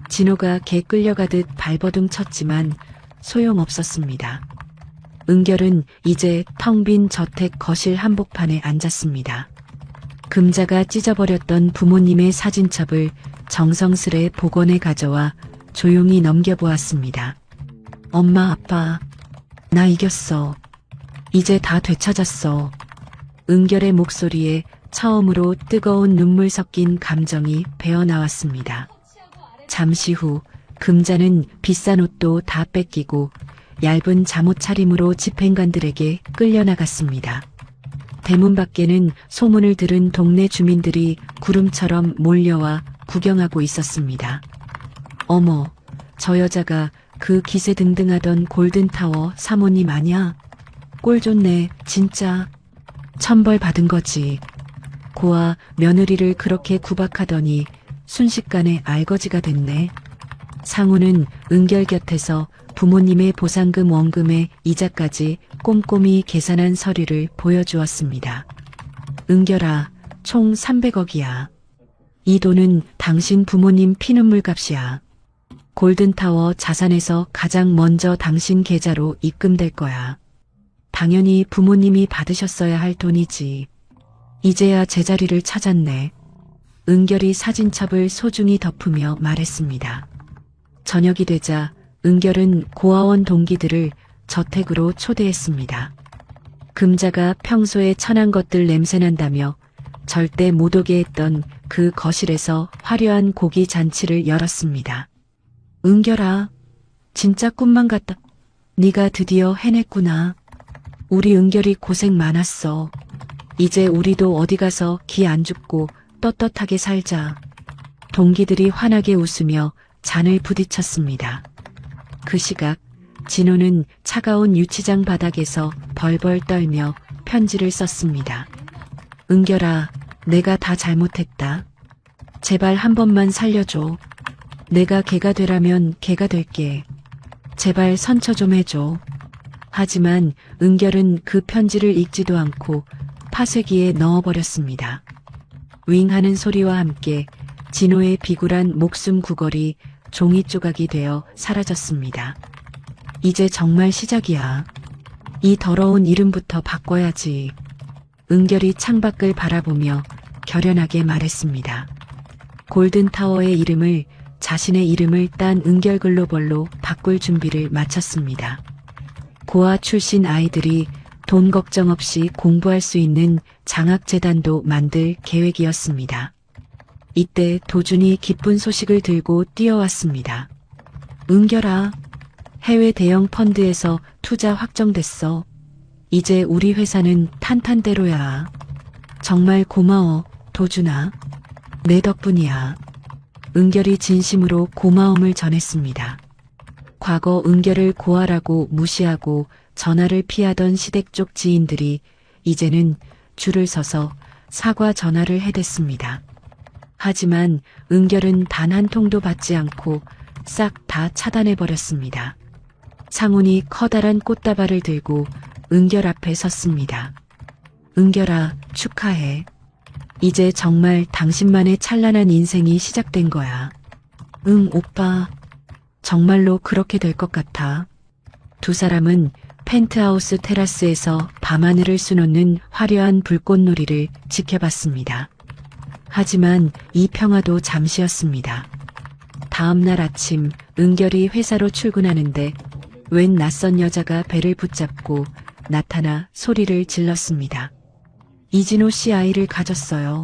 진호가 개 끌려가듯 발버둥 쳤지만 소용없었습니다. 은결은 이제 텅 빈 저택 거실 한복판에 앉았습니다. 금자가 찢어버렸던 부모님의 사진첩을 정성스레 복원해 가져와 조용히 넘겨보았습니다. 엄마, 아빠, 나 이겼어. 이제 다 되찾았어. 은결의 목소리에 처음으로 뜨거운 눈물 섞인 감정이 배어나왔습니다. 잠시 후 금자는 비싼 옷도 다 뺏기고 얇은 잠옷 차림으로 집행관들에게 끌려나갔습니다. 대문 밖에는 소문을 들은 동네 주민들이 구름처럼 몰려와 구경하고 있었습니다. 어머, 저 여자가 그 기세등등하던 골든타워 사모님 아냐? 꼴 좋네, 진짜. 천벌 받은 거지. 고아 며느리를 그렇게 구박하더니 순식간에 알거지가 됐네. 상우는 은결 곁에서 부모님의 보상금 원금의 이자까지 꼼꼼히 계산한 서류를 보여주었습니다. 은결아, 총 300억이야. 이 돈은 당신 부모님 피눈물 값이야. 골든타워 자산에서 가장 먼저 당신 계좌로 입금될 거야. 당연히 부모님이 받으셨어야 할 돈이지. 이제야 제자리를 찾았네. 은결이 사진첩을 소중히 덮으며 말했습니다. 저녁이 되자 은결은 고아원 동기들을 저택으로 초대했습니다. 금자가 평소에 천한 것들 냄새난다며 절대 못 오게 했던 그 거실에서 화려한 고기 잔치를 열었습니다. 은결아, 진짜 꿈만 같다. 네가 드디어 해냈구나. 우리 은결이 고생 많았어. 이제 우리도 어디 가서 기 안 죽고 떳떳하게 살자. 동기들이 환하게 웃으며 잔을 부딪혔습니다. 그 시각 진호는 차가운 유치장 바닥에서 벌벌 떨며 편지를 썼습니다. 은결아, 내가 다 잘못했다. 제발 한 번만 살려줘. 내가 개가 되라면 개가 될게. 제발 선처 좀 해줘. 하지만 은결은 그 편지를 읽지도 않고 파쇄기에 넣어버렸습니다. 윙 하는 소리와 함께 진호의 비굴한 목숨 구걸이 종이 조각이 되어 사라졌습니다. 이제 정말 시작이야. 이 더러운 이름부터 바꿔야지. 은결이 창밖을 바라보며 결연하게 말했습니다. 골든타워의 이름을 자신의 이름을 딴 은결 글로벌로 바꿀 준비를 마쳤습니다. 고아 출신 아이들이 돈 걱정 없이 공부할 수 있는 장학재단도 만들 계획이었습니다. 이때 도준이 기쁜 소식을 들고 뛰어왔습니다. 은결아, 해외 대형 펀드에서 투자 확정됐어. 이제 우리 회사는 탄탄대로야. 정말 고마워, 도준아. 내 덕분이야. 은결이 진심으로 고마움을 전했습니다. 과거 은결을 고아라고 무시하고 전화를 피하던 시댁 쪽 지인들이 이제는 줄을 서서 사과 전화를 해댔습니다. 하지만 은결은 단 한 통도 받지 않고 싹 다 차단해버렸습니다. 상훈이 커다란 꽃다발을 들고 은결 앞에 섰습니다. 은결아, 축하해. 이제 정말 당신만의 찬란한 인생이 시작된 거야. 응, 오빠. 정말로 그렇게 될 것 같아. 두 사람은 펜트하우스 테라스에서 밤하늘을 수놓는 화려한 불꽃놀이를 지켜봤습니다. 하지만 이 평화도 잠시였습니다. 다음 날 아침 은결이 회사로 출근하는데 웬 낯선 여자가 배를 붙잡고 나타나 소리를 질렀습니다. 이진호 씨 아이를 가졌어요.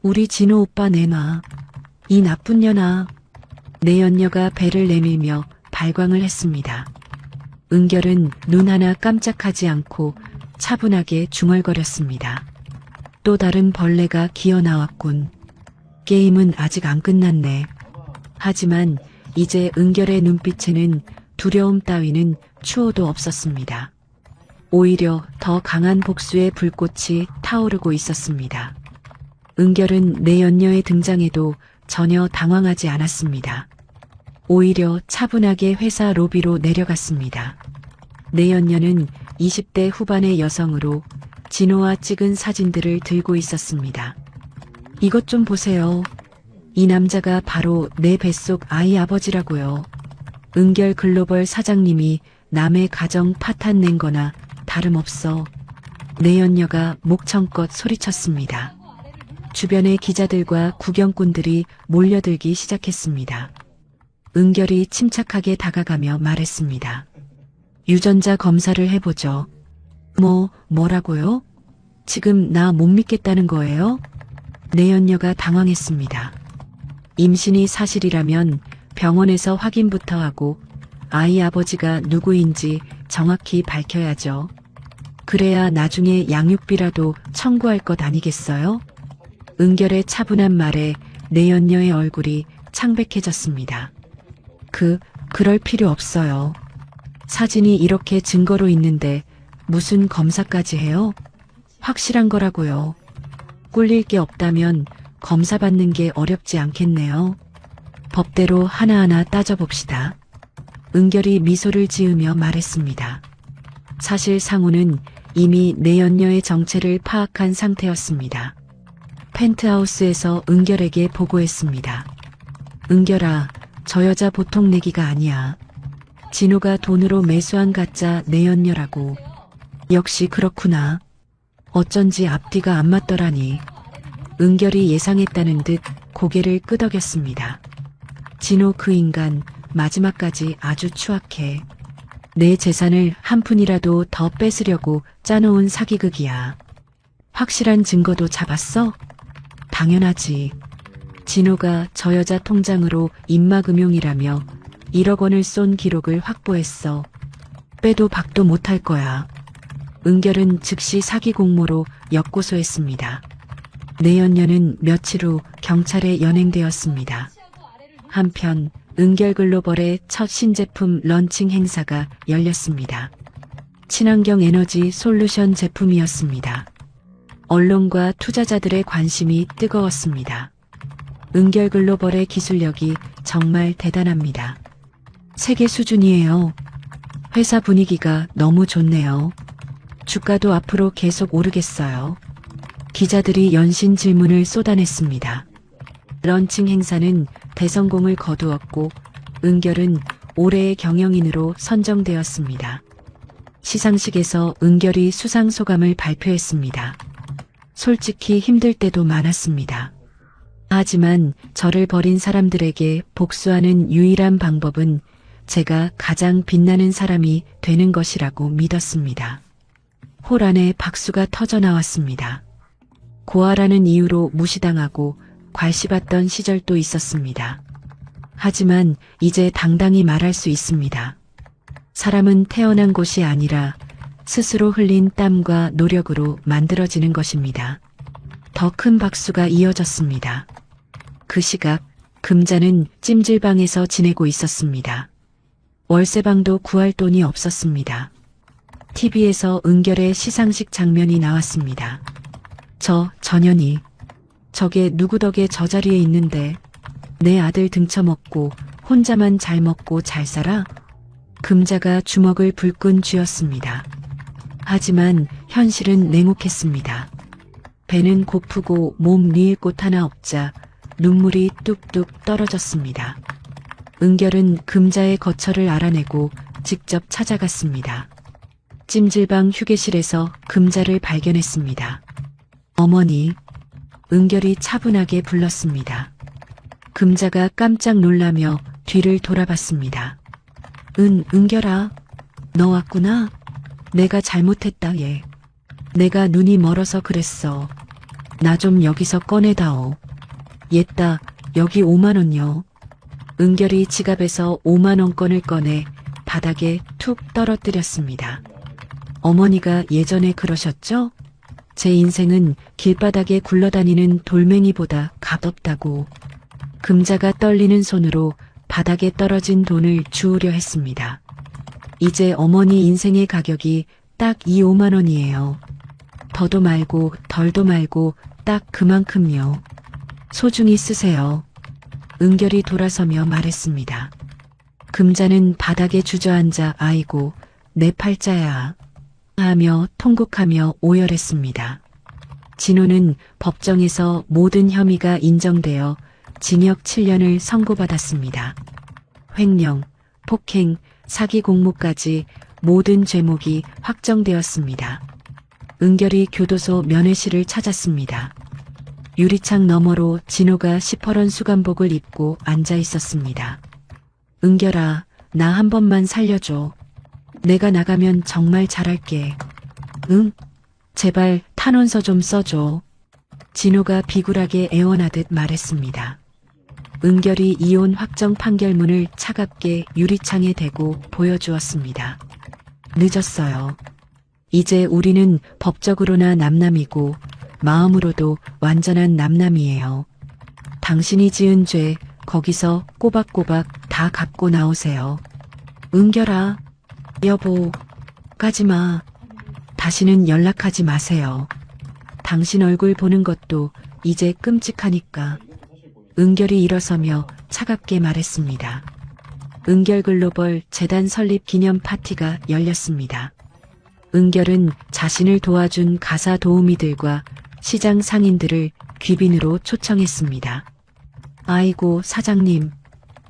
우리 진호 오빠 내놔. 이 나쁜 년아. 내연녀가 배를 내밀며 발광을 했습니다. 은결은 눈 하나 깜짝하지 않고 차분하게 중얼거렸습니다. 또 다른 벌레가 기어나왔군. 게임은 아직 안 끝났네. 하지만 이제 은결의 눈빛에는 두려움 따위는 추호도 없었습니다. 오히려 더 강한 복수의 불꽃이 타오르고 있었습니다. 은결은 내연녀의 등장에도 전혀 당황하지 않았습니다. 오히려 차분하게 회사 로비로 내려갔습니다. 내연녀는 20대 후반의 여성으로 진호와 찍은 사진들을 들고 있었습니다. 이것 좀 보세요. 이 남자가 바로 내 뱃속 아이 아버지라고요. 은결 글로벌 사장님이 남의 가정 파탄 낸 거나 다름없어. 내연녀가 목청껏 소리쳤습니다. 주변의 기자들과 구경꾼들이 몰려들기 시작했습니다. 은결이 침착하게 다가가며 말했습니다. 유전자 검사를 해보죠. 뭐라고요? 지금 나 못 믿겠다는 거예요? 내연녀가 당황했습니다. 임신이 사실이라면 병원에서 확인부터 하고 아이 아버지가 누구인지 정확히 밝혀야죠. 그래야 나중에 양육비라도 청구할 것 아니겠어요? 은결의 차분한 말에 내연녀의 얼굴이 창백해졌습니다. 그럴 필요 없어요. 사진이 이렇게 증거로 있는데 무슨 검사까지 해요? 확실한 거라고요. 꿀릴 게 없다면 검사 받는 게 어렵지 않겠네요. 법대로 하나하나 따져봅시다. 은결이 미소를 지으며 말했습니다. 사실 상우는 이미 내연녀의 정체를 파악한 상태였습니다. 펜트하우스에서 은결에게 보고했습니다. 은결아, 저 여자 보통 내기가 아니야. 진호가 돈으로 매수한 가짜 내연녀라고. 역시 그렇구나. 어쩐지 앞뒤가 안 맞더라니. 은결이 예상했다는 듯 고개를 끄덕였습니다. 진호 그 인간 마지막까지 아주 추악해. 내 재산을 한 푼이라도 더 뺏으려고 짜놓은 사기극이야. 확실한 증거도 잡았어? 당연하지. 진호가 저 여자 통장으로 입막음용이라며 1억 원을 쏜 기록을 확보했어. 빼도 박도 못할 거야. 은결은 즉시 사기 공모로 역고소했습니다. 내연녀는 며칠 후 경찰에 연행되었습니다. 한편 은결 글로벌의 첫 신제품 런칭 행사가 열렸습니다. 친환경 에너지 솔루션 제품이었습니다. 언론과 투자자들의 관심이 뜨거웠습니다. 은결 글로벌의 기술력이 정말 대단합니다. 세계 수준이에요. 회사 분위기가 너무 좋네요. 주가도 앞으로 계속 오르겠어요. 기자들이 연신 질문을 쏟아냈습니다. 런칭 행사는 대성공을 거두었고 은결은 올해의 경영인으로 선정되었습니다. 시상식에서 은결이 수상 소감을 발표했습니다. 솔직히 힘들 때도 많았습니다. 하지만 저를 버린 사람들에게 복수하는 유일한 방법은 제가 가장 빛나는 사람이 되는 것이라고 믿었습니다. 홀 안에 박수가 터져 나왔습니다. 고아라는 이유로 무시당하고 괄시받던 시절도 있었습니다. 하지만 이제 당당히 말할 수 있습니다. 사람은 태어난 곳이 아니라 스스로 흘린 땀과 노력으로 만들어지는 것입니다. 더 큰 박수가 이어졌습니다. 그 시각 금자는 찜질방에서 지내고 있었습니다. 월세방도 구할 돈이 없었습니다. TV에서 은결의 시상식 장면이 나왔습니다. 저 전현이 저게 누구 덕에 저 자리에 있는데 내 아들 등쳐먹고 혼자만 잘 먹고 잘 살아? 금자가 주먹을 불끈 쥐었습니다. 하지만 현실은 냉혹했습니다. 배는 고프고 몸 리일 곳 하나 없자 눈물이 뚝뚝 떨어졌습니다. 은결은 금자의 거처를 알아내고 직접 찾아갔습니다. 찜질방 휴게실에서 금자를 발견했습니다. 어머니, 은결이 차분하게 불렀습니다. 금자가 깜짝 놀라며 뒤를 돌아봤습니다. 은결아, 너 왔구나? 내가 잘못했다, 얘. 내가 눈이 멀어서 그랬어. 나 좀 여기서 꺼내다오. 옛다, 여기 5만 원요. 은결이 지갑에서 5만 원권을 꺼내 바닥에 툭 떨어뜨렸습니다. 어머니가 예전에 그러셨죠? 제 인생은 길바닥에 굴러다니는 돌멩이보다 값없다고. 금자가 떨리는 손으로 바닥에 떨어진 돈을 주우려 했습니다. 이제 어머니 인생의 가격이 딱 이 5만 원이에요. 더도 말고 덜도 말고 딱 그만큼요. 소중히 쓰세요. 은결이 돌아서며 말했습니다. 금자는 바닥에 주저앉아 아이고 내 팔자야 하며 통곡하며 오열했습니다. 진호는 법정에서 모든 혐의가 인정되어 징역 7년을 선고받았습니다. 횡령, 폭행, 사기 공모까지 모든 죄목이 확정되었습니다. 은결이 교도소 면회실을 찾았습니다. 유리창 너머로 진호가 시퍼런 수감복을 입고 앉아 있었습니다. 은결아, 나 한 번만 살려줘. 내가 나가면 정말 잘할게. 응? 제발 탄원서 좀 써줘. 진호가 비굴하게 애원하듯 말했습니다. 은결이 이혼 확정 판결문을 차갑게 유리창에 대고 보여주었습니다. 늦었어요. 이제 우리는 법적으로나 남남이고 마음으로도 완전한 남남이에요. 당신이 지은 죄 거기서 꼬박꼬박 다 갚고 나오세요. 은결아, 여보, 가지마. 다시는 연락하지 마세요. 당신 얼굴 보는 것도 이제 끔찍하니까. 은결이 일어서며 차갑게 말했습니다. 은결 글로벌 재단 설립 기념 파티가 열렸습니다. 은결은 자신을 도와준 가사 도우미들과 시장 상인들을 귀빈으로 초청했습니다. 아이고 사장님,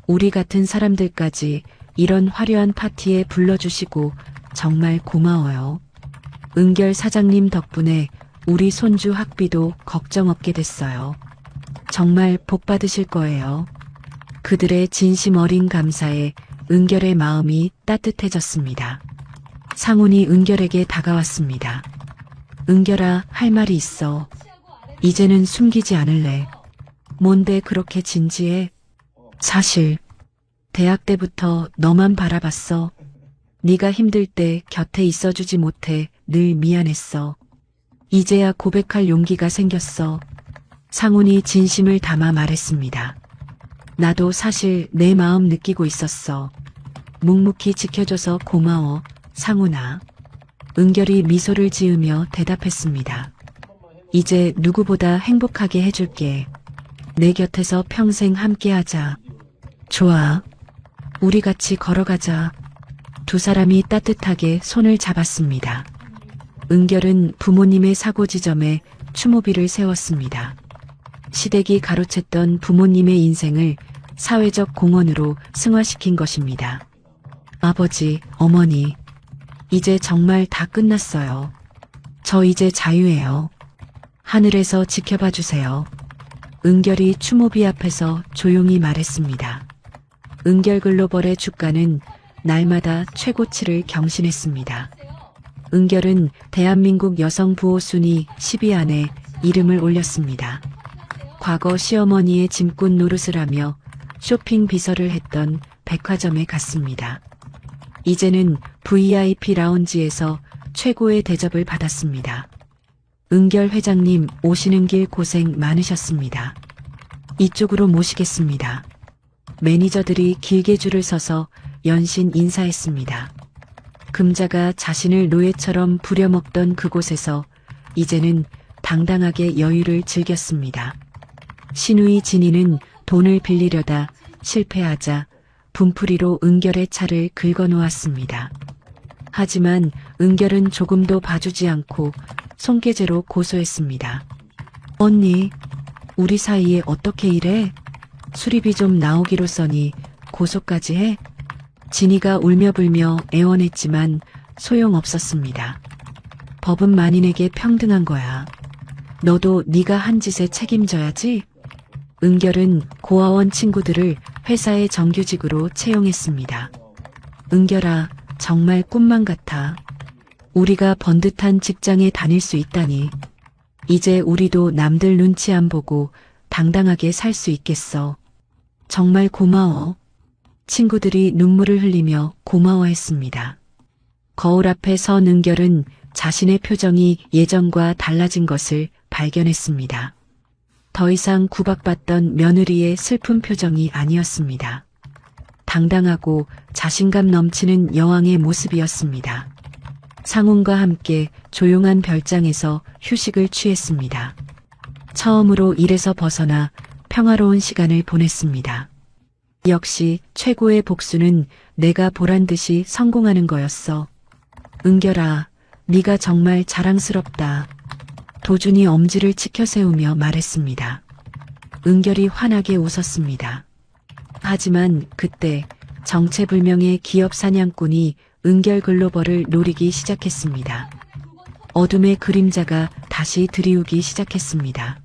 우리 같은 사람들까지 이런 화려한 파티에 불러주시고 정말 고마워요. 은결 사장님 덕분에 우리 손주 학비도 걱정 없게 됐어요. 정말 복 받으실 거예요. 그들의 진심 어린 감사에 은결의 마음이 따뜻해졌습니다. 상훈이 은결에게 다가왔습니다. 은결아, 할 말이 있어. 이제는 숨기지 않을래. 뭔데 그렇게 진지해? 사실 대학 때부터 너만 바라봤어. 네가 힘들 때 곁에 있어주지 못해 늘 미안했어. 이제야 고백할 용기가 생겼어. 상훈이 진심을 담아 말했습니다. 나도 사실 내 마음 느끼고 있었어. 묵묵히 지켜줘서 고마워, 상훈아. 은결이 미소를 지으며 대답했습니다. 이제 누구보다 행복하게 해줄게. 내 곁에서 평생 함께하자. 좋아. 우리 같이 걸어가자. 두 사람이 따뜻하게 손을 잡았습니다. 은결은 부모님의 사고 지점에 추모비를 세웠습니다. 시댁이 가로챘던 부모님의 인생을 사회적 공헌으로 승화시킨 것입니다. 아버지, 어머니, 이제 정말 다 끝났어요. 저 이제 자유예요. 하늘에서 지켜봐 주세요. 은결이 추모비 앞에서 조용히 말했습니다. 은결글로벌의 주가는 날마다 최고치를 경신했습니다. 은결은 대한민국 여성 부호 순위 10위 안에 이름을 올렸습니다. 과거 시어머니의 짐꾼 노릇을 하며 쇼핑 비서를 했던 백화점에 갔습니다. 이제는 VIP 라운지에서 최고의 대접을 받았습니다. 은결 회장님, 오시는 길 고생 많으셨습니다. 이쪽으로 모시겠습니다. 매니저들이 길게 줄을 서서 연신 인사했습니다. 금자가 자신을 노예처럼 부려먹던 그곳에서 이제는 당당하게 여유를 즐겼습니다. 신우이 진이는 돈을 빌리려다 실패하자 분풀이로 은결의 차를 긁어놓았습니다. 하지만 은결은 조금도 봐주지 않고 손괴죄로 고소했습니다. 언니, 우리 사이에 어떻게 이래? 수리비 좀 나오기로 써니 고소까지 해? 진이가 울며불며 애원했지만 소용없었습니다. 법은 만인에게 평등한 거야. 너도 네가 한 짓에 책임져야지. 은결은 고아원 친구들을 회사의 정규직으로 채용했습니다. 은결아, 정말 꿈만 같아. 우리가 번듯한 직장에 다닐 수 있다니. 이제 우리도 남들 눈치 안 보고 당당하게 살 수 있겠어. 정말 고마워. 친구들이 눈물을 흘리며 고마워했습니다. 거울 앞에 선 은결은 자신의 표정이 예전과 달라진 것을 발견했습니다. 더 이상 구박받던 며느리의 슬픈 표정이 아니었습니다. 당당하고 자신감 넘치는 여왕의 모습이었습니다. 상훈과 함께 조용한 별장에서 휴식을 취했습니다. 처음으로 일에서 벗어나 평화로운 시간을 보냈습니다. 역시 최고의 복수는 내가 보란 듯이 성공하는 거였어. 은결아, 네가 정말 자랑스럽다. 도준이 엄지를 치켜 세우며 말했습니다. 은결이 환하게 웃었습니다. 하지만 그때 정체불명의 기업 사냥꾼이 은결 글로벌을 노리기 시작했습니다. 어둠의 그림자가 다시 드리우기 시작했습니다.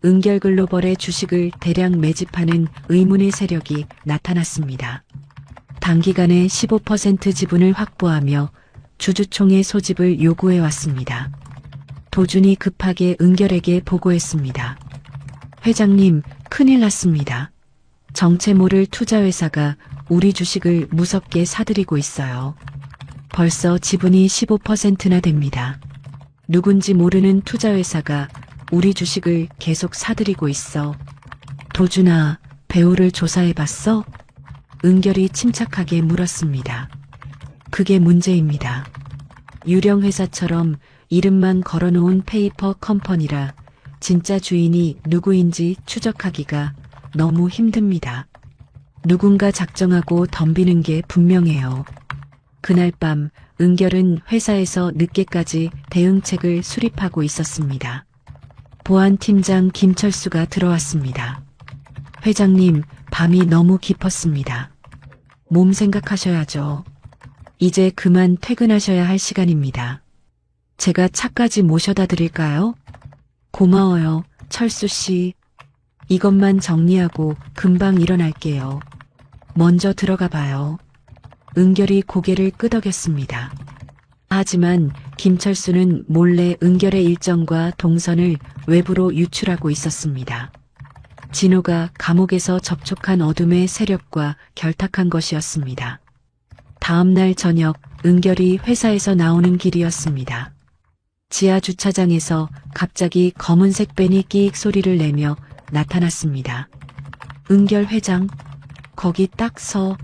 은결 글로벌의 주식을 대량 매집하는 의문의 세력이 나타났습니다. 단기간에 15% 지분을 확보하며 주주총회 소집을 요구해 왔습니다. 도준이 급하게 은결에게 보고했습니다. 회장님, 큰일 났습니다. 정체 모를 투자회사가 우리 주식을 무섭게 사들이고 있어요. 벌써 지분이 15%나 됩니다. 누군지 모르는 투자회사가 우리 주식을 계속 사들이고 있어. 도준아, 배우를 조사해봤어? 은결이 침착하게 물었습니다. 그게 문제입니다. 유령 회사처럼 이름만 걸어놓은 페이퍼 컴퍼니라 진짜 주인이 누구인지 추적하기가 너무 힘듭니다. 누군가 작정하고 덤비는 게 분명해요. 그날 밤 은결은 회사에서 늦게까지 대응책을 수립하고 있었습니다. 보안팀장 김철수가 들어왔습니다. 회장님, 밤이 너무 깊었습니다. 몸 생각하셔야죠. 이제 그만 퇴근하셔야 할 시간입니다. 제가 차까지 모셔다 드릴까요? 고마워요, 철수 씨. 이것만 정리하고 금방 일어날게요. 먼저 들어가 봐요. 은결이 고개를 끄덕였습니다. 하지만 김철수는 몰래 은결의 일정과 동선을 외부로 유출하고 있었습니다. 진호가 감옥에서 접촉한 어둠의 세력과 결탁한 것이었습니다. 다음 날 저녁 은결이 회사에서 나오는 길이었습니다. 지하 주차장에서 갑자기 검은색 벤이 끼익 소리를 내며 나타났습니다. 은결 회장, 거기 딱 서.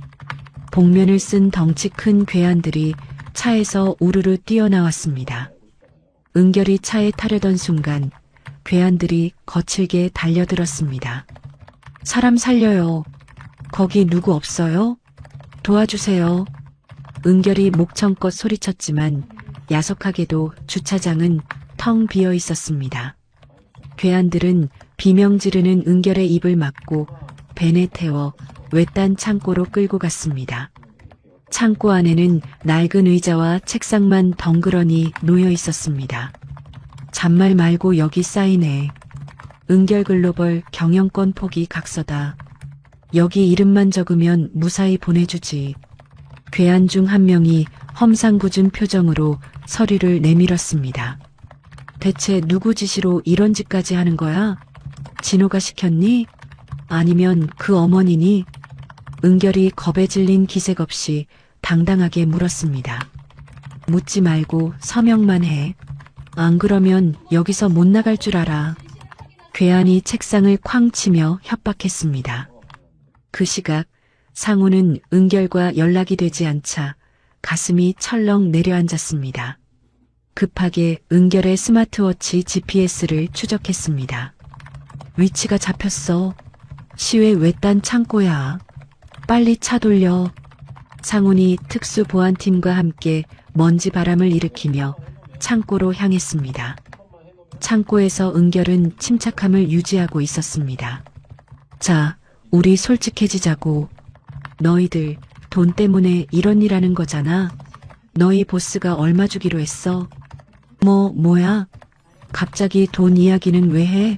복면을 쓴 덩치 큰 괴한들이 차에서 우르르 뛰어나왔습니다. 은결이 차에 타려던 순간 괴한들이 거칠게 달려들었습니다. 사람 살려요. 거기 누구 없어요? 도와주세요. 은결이 목청껏 소리쳤지만 야속하게도 주차장은 텅 비어 있었습니다. 괴한들은 비명 지르는 은결의 입을 막고 벤에 태워 외딴 창고로 끌고 갔습니다. 창고 안에는 낡은 의자와 책상만 덩그러니 놓여 있었습니다. 잔말 말고 여기 사인해. 은결글로벌 경영권 포기 각서다. 여기 이름만 적으면 무사히 보내주지. 괴한 중 한 명이 험상궂은 표정으로 서류를 내밀었습니다. 대체 누구 지시로 이런 짓까지 하는 거야? 진호가 시켰니? 아니면 그 어머니니? 은결이 겁에 질린 기색 없이 당당하게 물었습니다. 묻지 말고 서명만 해. 안 그러면 여기서 못 나갈 줄 알아. 괴한이 책상을 쾅 치며 협박했습니다. 그 시각 상우는 은결과 연락이 되지 않자 가슴이 철렁 내려앉았습니다. 급하게 은결의 스마트워치 GPS를 추적했습니다. 위치가 잡혔어. 시외 외딴 창고야. 빨리 차 돌려. 상훈이 특수보안팀과 함께 먼지 바람을 일으키며 창고로 향했습니다. 창고에서 은결은 침착함을 유지하고 있었습니다. 자, 우리 솔직해지자고. 너희들 돈 때문에 이런 일 하는 거잖아. 너희 보스가 얼마 주기로 했어? 뭐야? 갑자기 돈 이야기는 왜 해?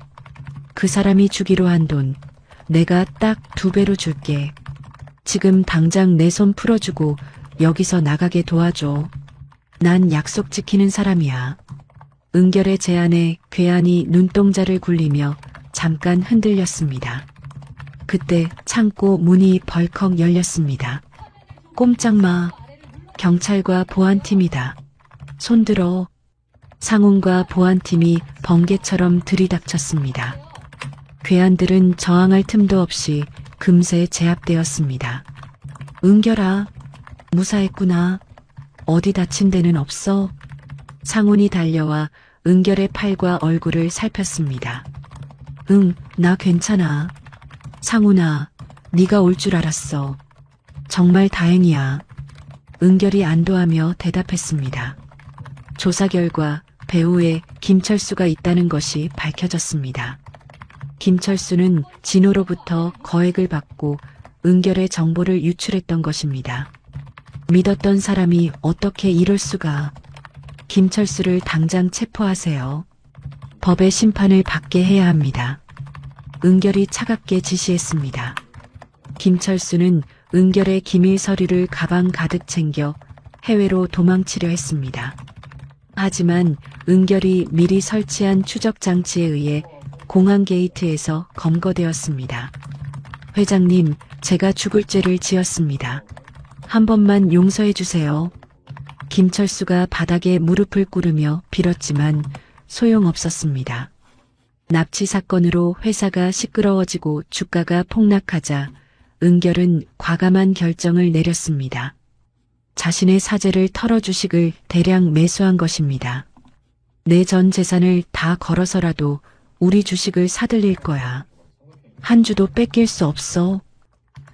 그 사람이 주기로 한 돈 내가 딱 2배로 줄게. 지금 당장 내 손 풀어주고 여기서 나가게 도와줘. 난 약속 지키는 사람이야. 은결의 제안에 괴한이 눈동자를 굴리며 잠깐 흔들렸습니다. 그때 창고 문이 벌컥 열렸습니다. 꼼짝 마. 경찰과 보안팀이다. 손들어. 상훈과 보안팀이 번개처럼 들이닥쳤습니다. 괴한들은 저항할 틈도 없이 금세 제압되었습니다. 은결아, 무사했구나. 어디 다친 데는 없어? 상훈이 달려와 은결의 팔과 얼굴을 살폈습니다. 응, 나 괜찮아. 상훈아, 네가 올 줄 알았어. 정말 다행이야. 은결이 안도하며 대답했습니다. 조사 결과 배우에 김철수가 있다는 것이 밝혀졌습니다. 김철수는 진호로부터 거액을 받고 은결의 정보를 유출했던 것입니다. 믿었던 사람이 어떻게 이럴 수가. 김철수를 당장 체포하세요. 법의 심판을 받게 해야 합니다. 은결이 차갑게 지시했습니다. 김철수는 은결의 기밀 서류를 가방 가득 챙겨 해외로 도망치려 했습니다. 하지만 은결이 미리 설치한 추적 장치에 의해 공항 게이트에서 검거되었습니다. 회장님, 제가 죽을 죄를 지었습니다. 한 번만 용서해 주세요. 김철수가 바닥에 무릎을 꿇으며 빌었지만 소용없었습니다. 납치 사건으로 회사가 시끄러워지고 주가가 폭락하자 은결은 과감한 결정을 내렸습니다. 자신의 사재를 털어주식을 대량 매수한 것입니다. 내 전 재산을 다 걸어서라도 우리 주식을 사들일 거야. 한 주도 뺏길 수 없어.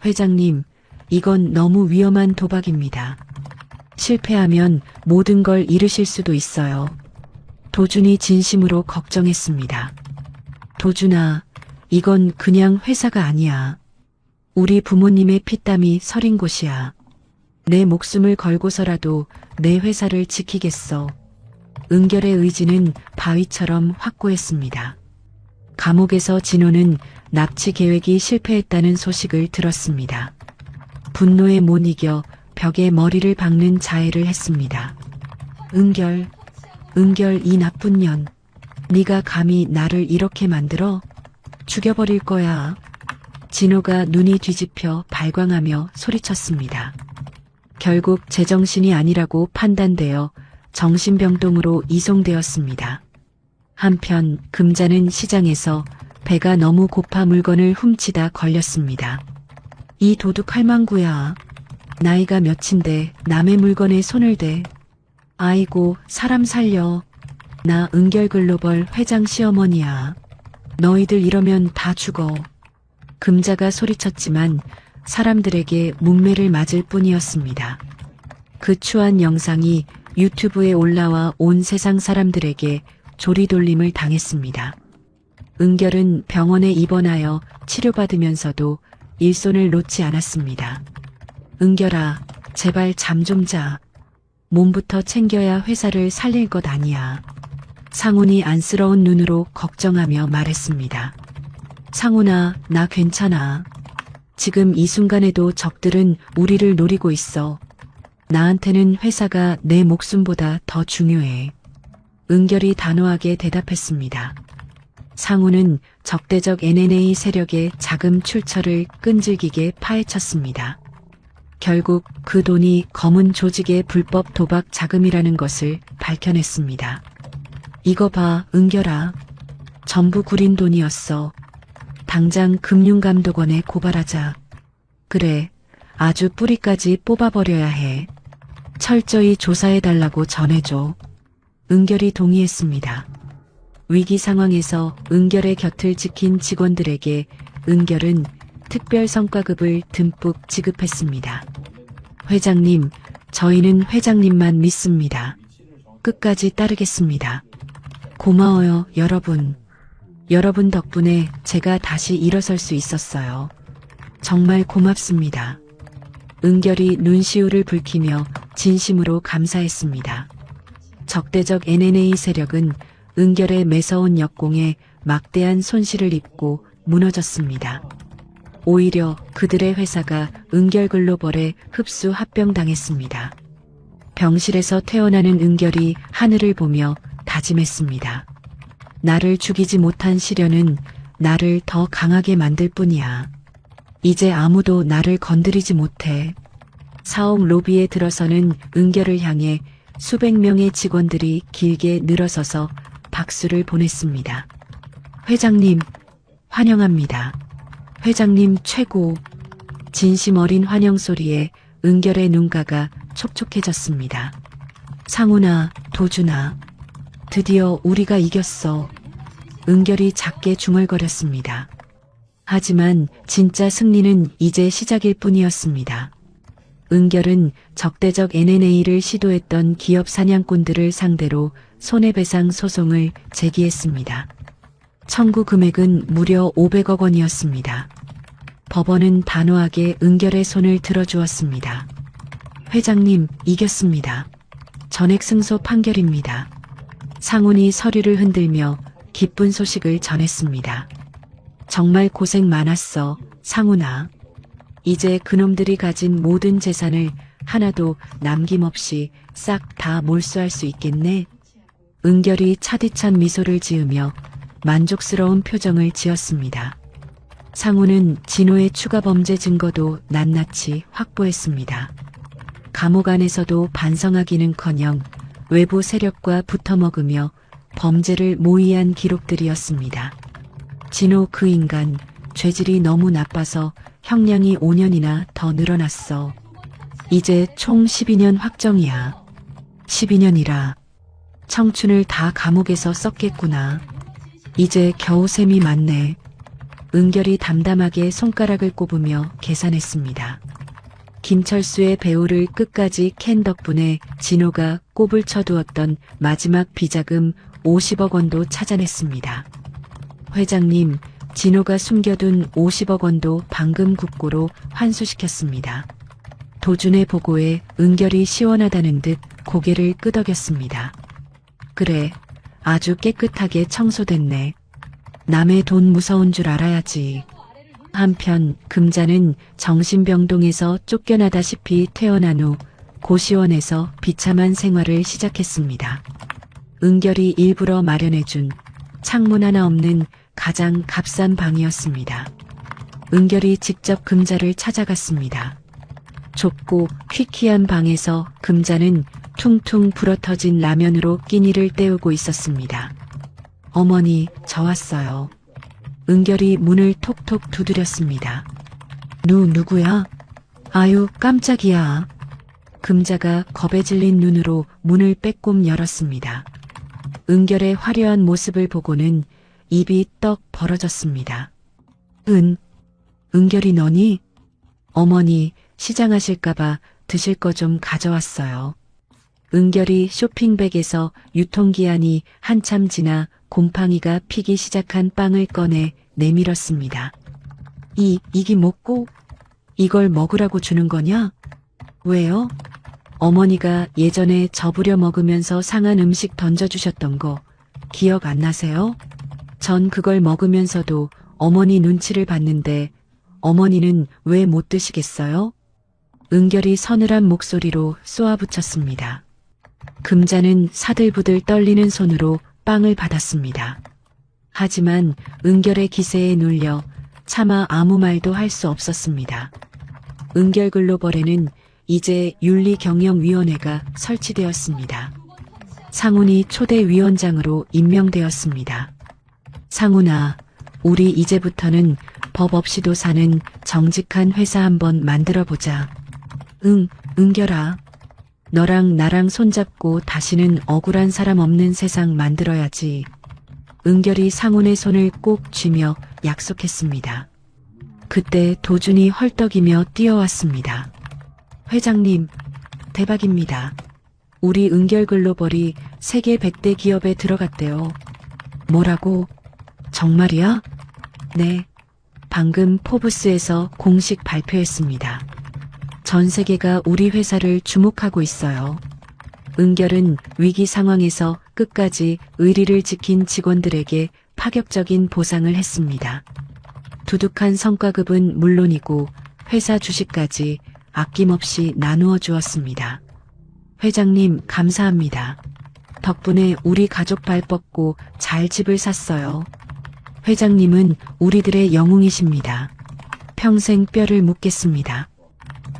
회장님, 이건 너무 위험한 도박입니다. 실패하면 모든 걸 잃으실 수도 있어요. 도준이 진심으로 걱정했습니다. 도준아, 이건 그냥 회사가 아니야. 우리 부모님의 피땀이 서린 곳이야. 내 목숨을 걸고서라도 내 회사를 지키겠어. 은결의 의지는 바위처럼 확고했습니다. 감옥에서 진호는 납치 계획이 실패했다는 소식을 들었습니다. 분노에 못 이겨 벽에 머리를 박는 자해를 했습니다. 은결 이 나쁜 년. 네가 감히 나를 이렇게 만들어? 죽여버릴 거야. 진호가 눈이 뒤집혀 발광하며 소리쳤습니다. 결국 제정신이 아니라고 판단되어 정신병동으로 이송되었습니다. 한편 금자는 시장에서 배가 너무 고파 물건을 훔치다 걸렸습니다. 이 도둑 할망구야. 나이가 몇인데 남의 물건에 손을 대. 아이고, 사람 살려. 나 은결글로벌 회장 시어머니야. 너희들 이러면 다 죽어. 금자가 소리쳤지만 사람들에게 문매를 맞을 뿐이었습니다. 그 추한 영상이 유튜브에 올라와 온 세상 사람들에게 조리돌림을 당했습니다. 은결은 병원에 입원하여 치료받으면서도 일손을 놓지 않았습니다. 은결아, 제발 잠 좀 자. 몸부터 챙겨야 회사를 살릴 것 아니야. 상훈이 안쓰러운 눈으로 걱정하며 말했습니다. 상훈아, 나 괜찮아. 지금 이 순간에도 적들은 우리를 노리고 있어. 나한테는 회사가 내 목숨보다 더 중요해. 은결이 단호하게 대답했습니다. 상훈은 적대적 NNA 세력의 자금 출처를 끈질기게 파헤쳤습니다. 결국 그 돈이 검은 조직의 불법 도박 자금이라는 것을 밝혀냈습니다. 이거 봐, 은결아. 전부 구린 돈이었어. 당장 금융감독원에 고발하자. 그래, 아주 뿌리까지 뽑아버려야 해. 철저히 조사해달라고 전해줘. 은결이 동의했습니다. 위기 상황에서 은결의 곁을 지킨 직원들에게 은결은 특별 성과급을 듬뿍 지급했습니다. 회장님, 저희는 회장님만 믿습니다. 끝까지 따르겠습니다. 고마워요, 여러분. 여러분 덕분에 제가 다시 일어설 수 있었어요. 정말 고맙습니다. 은결이 눈시울을 붉히며 진심으로 감사했습니다. 적대적 NNA 세력은 은결의 매서운 역공에 막대한 손실을 입고 무너졌습니다. 오히려 그들의 회사가 은결글로벌에 흡수 합병당했습니다. 병실에서 퇴원하는 은결이 하늘을 보며 다짐했습니다. 나를 죽이지 못한 시련은 나를 더 강하게 만들 뿐이야. 이제 아무도 나를 건드리지 못해. 사옥 로비에 들어서는 은결을 향해 수백 명의 직원들이 길게 늘어서서 박수를 보냈습니다. 회장님, 환영합니다. 회장님 최고. 진심 어린 환영 소리에 은결의 눈가가 촉촉해졌습니다. 상훈아, 도준아, 드디어 우리가 이겼어. 은결이 작게 중얼거렸습니다. 하지만 진짜 승리는 이제 시작일 뿐이었습니다. 은결은 적대적 NNA를 시도했던 기업 사냥꾼들을 상대로 손해배상 소송을 제기했습니다. 청구 금액은 무려 500억 원이었습니다. 법원은 단호하게 은결의 손을 들어주었습니다. 회장님, 이겼습니다. 전액 승소 판결입니다. 상훈이 서류를 흔들며 기쁜 소식을 전했습니다. 정말 고생 많았어, 상훈아. 이제 그놈들이 가진 모든 재산을 하나도 남김없이 싹 다 몰수할 수 있겠네. 은결이 차디찬 미소를 지으며 만족스러운 표정을 지었습니다. 상훈은 진호의 추가 범죄 증거도 낱낱이 확보했습니다. 감옥 안에서도 반성하기는커녕 외부 세력과 붙어먹으며 범죄를 모의한 기록들이었습니다. 진호 그 인간, 죄질이 너무 나빠서 형량이 5년이나 더 늘어났어. 이제 총 12년 확정이야. 12년이라. 청춘을 다 감옥에서 썼겠구나. 이제 겨우 셈이 맞네. 은결이 담담하게 손가락을 꼽으며 계산했습니다. 김철수의 배우를 끝까지 캔 덕분에 진호가 꼽을 쳐두었던 마지막 비자금 50억 원도 찾아냈습니다. 회장님, 진호가 숨겨둔 50억 원도 방금 국고로 환수시켰습니다. 도준의 보고에 은결이 시원하다는 듯 고개를 끄덕였습니다. 그래, 아주 깨끗하게 청소됐네. 남의 돈 무서운 줄 알아야지. 한편 금자는 정신병동에서 쫓겨나다시피 퇴원한 후 고시원에서 비참한 생활을 시작했습니다. 은결이 일부러 마련해준 창문 하나 없는 가장 값싼 방이었습니다. 은결이 직접 금자를 찾아갔습니다. 좁고 퀴퀴한 방에서 금자는 퉁퉁 불어터진 라면으로 끼니를 때우고 있었습니다. 어머니, 저 왔어요. 은결이 문을 톡톡 두드렸습니다. 누구야? 아유, 깜짝이야. 금자가 겁에 질린 눈으로 문을 빼꼼 열었습니다. 은결의 화려한 모습을 보고는 입이 떡 벌어졌습니다. 은결이 너니? 어머니 시장하실까봐 드실 거 좀 가져왔어요. 은결이 쇼핑백에서 유통기한이 한참 지나 곰팡이가 피기 시작한 빵을 꺼내 내밀었습니다. 이게 뭐고? 이걸 먹으라고 주는 거냐? 왜요? 어머니가 예전에 저부려 먹으면서 상한 음식 던져주셨던 거 기억 안 나세요? 전 그걸 먹으면서도 어머니 눈치를 봤는데 어머니는 왜 못 드시겠어요? 은결이 서늘한 목소리로 쏘아붙였습니다. 금자는 사들부들 떨리는 손으로 빵을 받았습니다. 하지만 은결의 기세에 눌려 차마 아무 말도 할 수 없었습니다. 은결 글로벌에는 이제 윤리경영위원회가 설치되었습니다. 상훈이 초대위원장으로 임명되었습니다. 상훈아, 우리 이제부터는 법 없이도 사는 정직한 회사 한번 만들어보자. 은결아. 너랑 나랑 손잡고 다시는 억울한 사람 없는 세상 만들어야지. 은결이 상훈의 손을 꼭 쥐며 약속했습니다. 그때 도준이 헐떡이며 뛰어왔습니다. 회장님, 대박입니다. 우리 은결 글로벌이 세계 100대 기업에 들어갔대요. 뭐라고? 정말이야? 네. 방금 포브스에서 공식 발표했습니다. 전 세계가 우리 회사를 주목하고 있어요. 은결은 위기 상황에서 끝까지 의리를 지킨 직원들에게 파격적인 보상을 했습니다. 두둑한 성과급은 물론이고 회사 주식까지 아낌없이 나누어 주었습니다. 회장님, 감사합니다. 덕분에 우리 가족 발 뻗고 잘 집을 샀어요. 회장님은 우리들의 영웅이십니다. 평생 뼈를 묻겠습니다.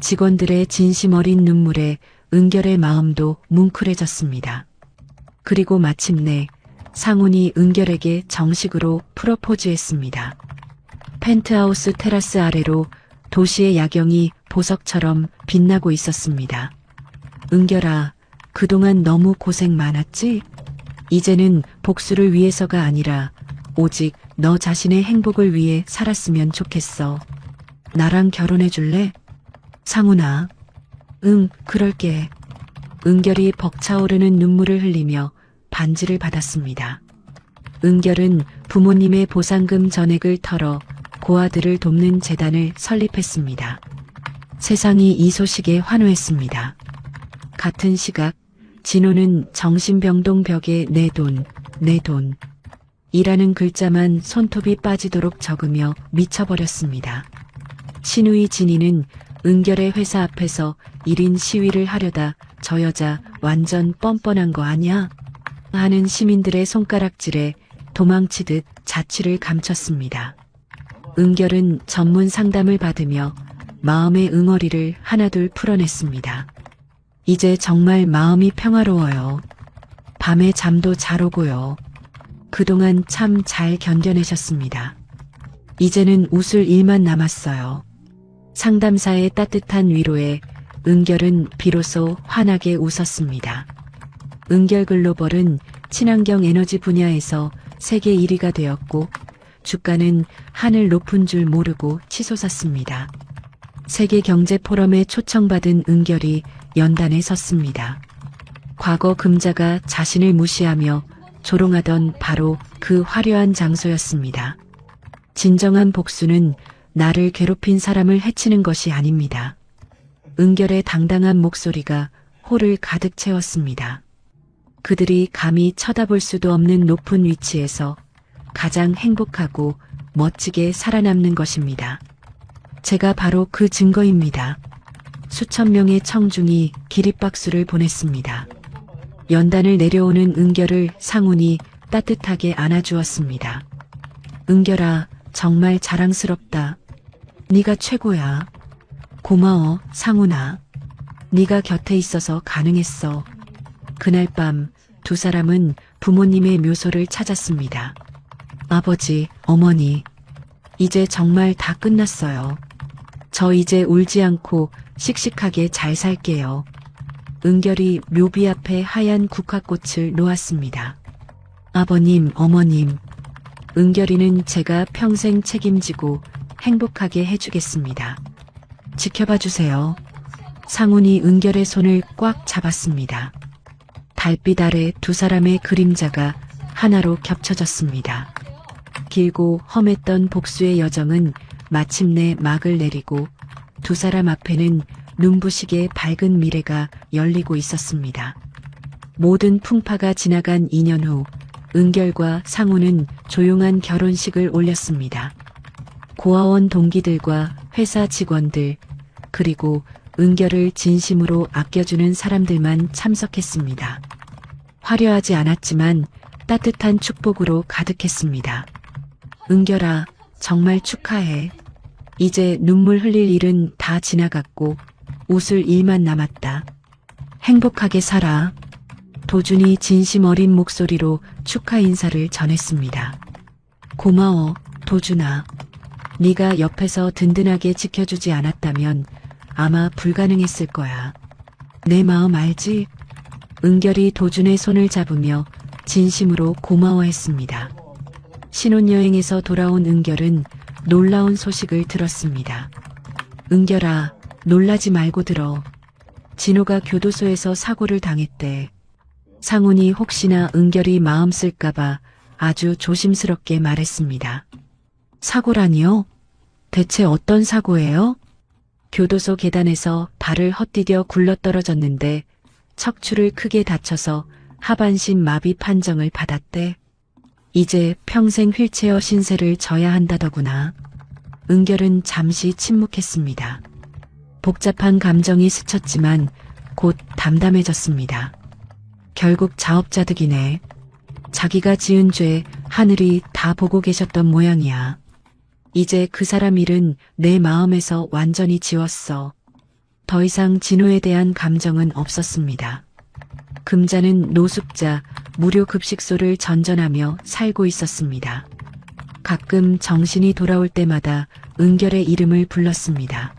직원들의 진심 어린 눈물에 은결의 마음도 뭉클해졌습니다. 그리고 마침내 상훈이 은결에게 정식으로 프로포즈했습니다. 펜트하우스 테라스 아래로 도시의 야경이 보석처럼 빛나고 있었습니다. 은결아, 그동안 너무 고생 많았지? 이제는 복수를 위해서가 아니라 오직 너 자신의 행복을 위해 살았으면 좋겠어. 나랑 결혼해 줄래? 상훈아. 응, 그럴게. 은결이 벅차오르는 눈물을 흘리며 반지를 받았습니다. 은결은 부모님의 보상금 전액을 털어 고아들을 돕는 재단을 설립했습니다. 세상이 이 소식에 환호했습니다. 같은 시각 진호는 정신병동 벽에 내 돈 이라는 글자만 손톱이 빠지도록 적으며 미쳐버렸습니다. 신우이 진이는 은결의 회사 앞에서 1인 시위를 하려다 저 여자 완전 뻔뻔한 거 아니야? 하는 시민들의 손가락질에 도망치듯 자취를 감췄습니다. 은결은 전문 상담을 받으며 마음의 응어리를 하나둘 풀어냈습니다. 이제 정말 마음이 평화로워요. 밤에 잠도 잘 오고요. 그동안 참 잘 견뎌내셨습니다. 이제는 웃을 일만 남았어요. 상담사의 따뜻한 위로에 은결은 비로소 환하게 웃었습니다. 은결 글로벌은 친환경 에너지 분야에서 세계 1위가 되었고 주가는 하늘 높은 줄 모르고 치솟았습니다. 세계 경제 포럼에 초청받은 은결이 연단에 섰습니다. 과거 금자가 자신을 무시하며 조롱하던 바로 그 화려한 장소였습니다. 진정한 복수는 나를 괴롭힌 사람을 해치는 것이 아닙니다. 은결의 당당한 목소리가 홀을 가득 채웠습니다. 그들이 감히 쳐다볼 수도 없는 높은 위치에서 가장 행복하고 멋지게 살아남는 것입니다. 제가 바로 그 증거입니다. 수천 명의 청중이 기립박수를 보냈습니다. 연단을 내려오는 은결을 상훈이 따뜻하게 안아주었습니다. 은결아, 정말 자랑스럽다. 네가 최고야. 고마워, 상훈아. 네가 곁에 있어서 가능했어. 그날 밤 두 사람은 부모님의 묘소를 찾았습니다. 아버지, 어머니, 이제 정말 다 끝났어요. 저 이제 울지 않고 씩씩하게 잘 살게요. 은결이 묘비 앞에 하얀 국화꽃을 놓았습니다. 아버님, 어머님, 은결이는 제가 평생 책임지고 행복하게 해주겠습니다. 지켜봐 주세요. 상훈이 은결의 손을 꽉 잡았습니다. 달빛 아래 두 사람의 그림자가 하나로 겹쳐졌습니다. 길고 험했던 복수의 여정은 마침내 막을 내리고 두 사람 앞에는 눈부시게 밝은 미래가 열리고 있었습니다. 모든 풍파가 지나간 2년 후 은결과 상훈은 조용한 결혼식을 올렸습니다. 고아원 동기들과 회사 직원들, 그리고 은결을 진심으로 아껴주는 사람들만 참석했습니다. 화려하지 않았지만 따뜻한 축복으로 가득했습니다. 은결아, 정말 축하해. 이제 눈물 흘릴 일은 다 지나갔고 웃을 일만 남았다. 행복하게 살아. 도준이 진심 어린 목소리로 축하 인사를 전했습니다. 고마워, 도준아. 네가 옆에서 든든하게 지켜주지 않았다면 아마 불가능했을 거야. 내 마음 알지? 은결이 도준의 손을 잡으며 진심으로 고마워했습니다. 신혼여행에서 돌아온 은결은 놀라운 소식을 들었습니다. 은결아, 놀라지 말고 들어. 진호가 교도소에서 사고를 당했대. 상훈이 혹시나 은결이 마음 쓸까봐 아주 조심스럽게 말했습니다. 사고라니요? 대체 어떤 사고예요? 교도소 계단에서 발을 헛디뎌 굴러떨어졌는데 척추를 크게 다쳐서 하반신 마비 판정을 받았대. 이제 평생 휠체어 신세를 져야 한다더구나. 은결은 잠시 침묵했습니다. 복잡한 감정이 스쳤지만 곧 담담해졌습니다. 결국 자업자득이네. 자기가 지은 죄 하늘이 다 보고 계셨던 모양이야. 이제 그 사람 일은 내 마음에서 완전히 지웠어. 더 이상 진호에 대한 감정은 없었습니다. 금자는 노숙자, 무료 급식소를 전전하며 살고 있었습니다. 가끔 정신이 돌아올 때마다 은결의 이름을 불렀습니다.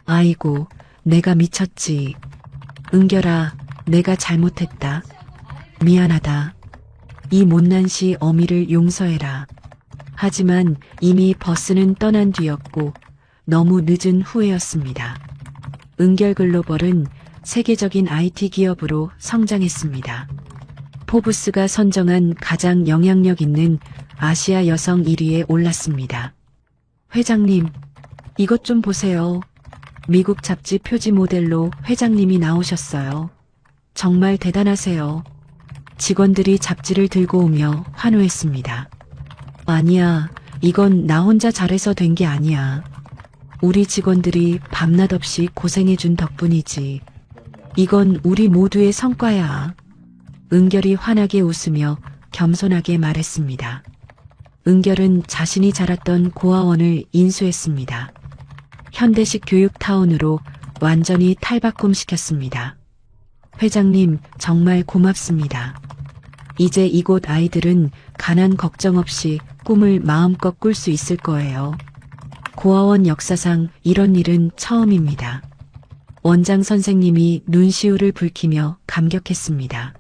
아이고, 내가 미쳤지. 은결아, 내가 잘못했다. 미안하다. 이 못난 시 어미를 용서해라. 하지만 이미 버스는 떠난 뒤였고 너무 늦은 후회였습니다. 은결 글로벌은 세계적인 IT 기업으로 성장했습니다. 포브스가 선정한 가장 영향력 있는 아시아 여성 1위에 올랐습니다. 회장님, 이것 좀 보세요. 미국 잡지 표지 모델로 회장님이 나오셨어요. 정말 대단하세요. 직원들이 잡지를 들고 오며 환호했습니다. 아니야, 이건 나 혼자 잘해서 된 게 아니야. 우리 직원들이 밤낮 없이 고생해준 덕분이지. 이건 우리 모두의 성과야. 은결이 환하게 웃으며 겸손하게 말했습니다. 은결은 자신이 자랐던 고아원을 인수했습니다. 현대식 교육타운으로 완전히 탈바꿈시켰습니다. 회장님, 정말 고맙습니다. 이제 이곳 아이들은 가난 걱정 없이 꿈을 마음껏 꿀 수 있을 거예요. 고아원 역사상 이런 일은 처음입니다. 원장 선생님이 눈시울을 붉히며 감격했습니다.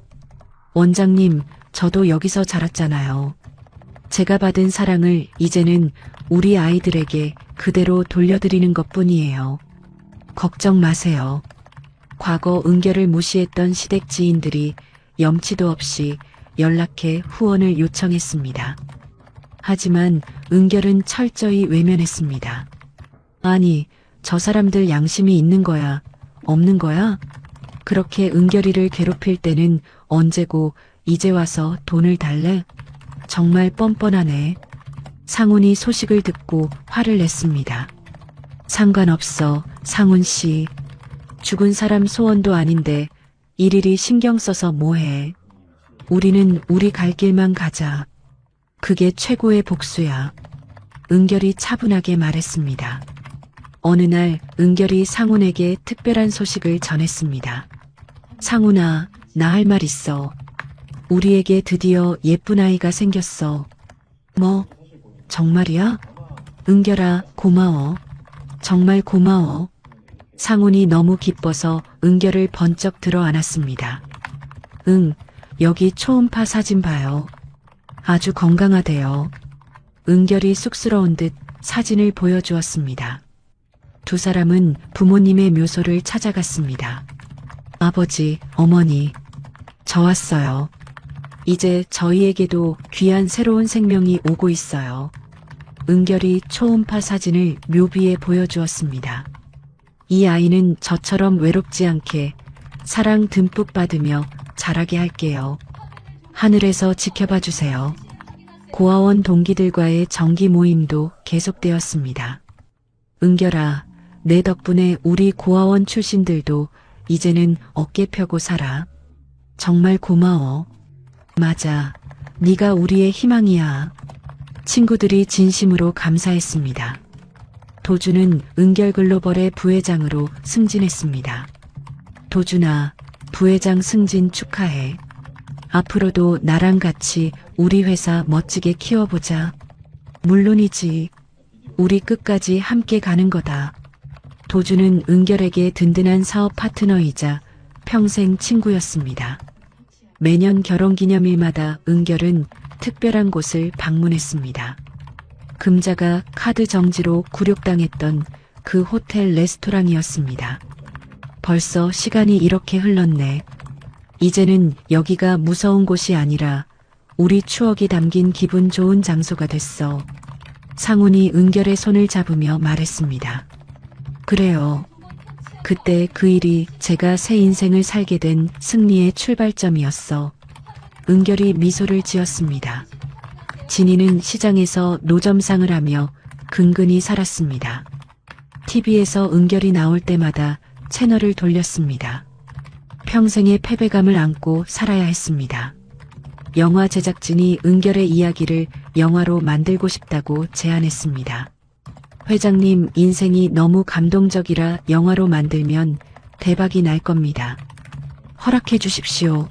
원장님, 저도 여기서 자랐잖아요. 제가 받은 사랑을 이제는 우리 아이들에게 그대로 돌려드리는 것뿐이에요. 걱정 마세요. 과거 은결을 무시했던 시댁 지인들이 염치도 없이 연락해 후원을 요청했습니다. 하지만 은결은 철저히 외면했습니다. 아니, 저 사람들 양심이 있는 거야, 없는 거야? 그렇게 은결이를 괴롭힐 때는 언제고 이제 와서 돈을 달래? 정말 뻔뻔하네. 상훈이 소식을 듣고 화를 냈습니다. 상관없어, 상훈 씨. 죽은 사람 소원도 아닌데 일일이 신경 써서 뭐해. 우리는 우리 갈 길만 가자. 그게 최고의 복수야. 은결이 차분하게 말했습니다. 어느 날 은결이 상훈에게 특별한 소식을 전했습니다. 상훈아, 나 할 말 있어. 우리에게 드디어 예쁜 아이가 생겼어. 뭐? 정말이야? 은결아, 고마워. 정말 고마워. 상훈이 너무 기뻐서 은결을 번쩍 들어 안았습니다. 응, 여기 초음파 사진 봐요. 아주 건강하대요. 은결이 쑥스러운 듯 사진을 보여주었습니다. 두 사람은 부모님의 묘소를 찾아갔습니다. 아버지, 어머니, 저 왔어요. 이제 저희에게도 귀한 새로운 생명이 오고 있어요. 은결이 초음파 사진을 묘비에 보여주었습니다. 이 아이는 저처럼 외롭지 않게 사랑 듬뿍 받으며 자라게 할게요. 하늘에서 지켜봐 주세요. 고아원 동기들과의 정기 모임도 계속되었습니다. 은결아, 내 덕분에 우리 고아원 출신들도 이제는 어깨 펴고 살아. 정말 고마워. 맞아. 네가 우리의 희망이야. 친구들이 진심으로 감사했습니다. 도준은 은결글로벌의 부회장으로 승진했습니다. 도준아, 부회장 승진 축하해. 앞으로도 나랑 같이 우리 회사 멋지게 키워보자. 물론이지. 우리 끝까지 함께 가는 거다. 도준은 은결에게 든든한 사업 파트너이자 평생 친구였습니다. 매년 결혼기념일마다 은결은 특별한 곳을 방문했습니다. 금자가 카드 정지로 굴욕당했던 그 호텔 레스토랑이었습니다. 벌써 시간이 이렇게 흘렀네. 이제는 여기가 무서운 곳이 아니라 우리 추억이 담긴 기분 좋은 장소가 됐어. 상훈이 은결의 손을 잡으며 말했습니다. 그래요. 그때 그 일이 제가 새 인생을 살게 된 승리의 출발점이었어. 은결이 미소를 지었습니다. 진이는 시장에서 노점상을 하며 근근히 살았습니다. TV에서 은결이 나올 때마다 채널을 돌렸습니다. 평생의 패배감을 안고 살아야 했습니다. 영화 제작진이 은결의 이야기를 영화로 만들고 싶다고 제안했습니다. 회장님 인생이 너무 감동적이라 영화로 만들면 대박이 날 겁니다. 허락해 주십시오.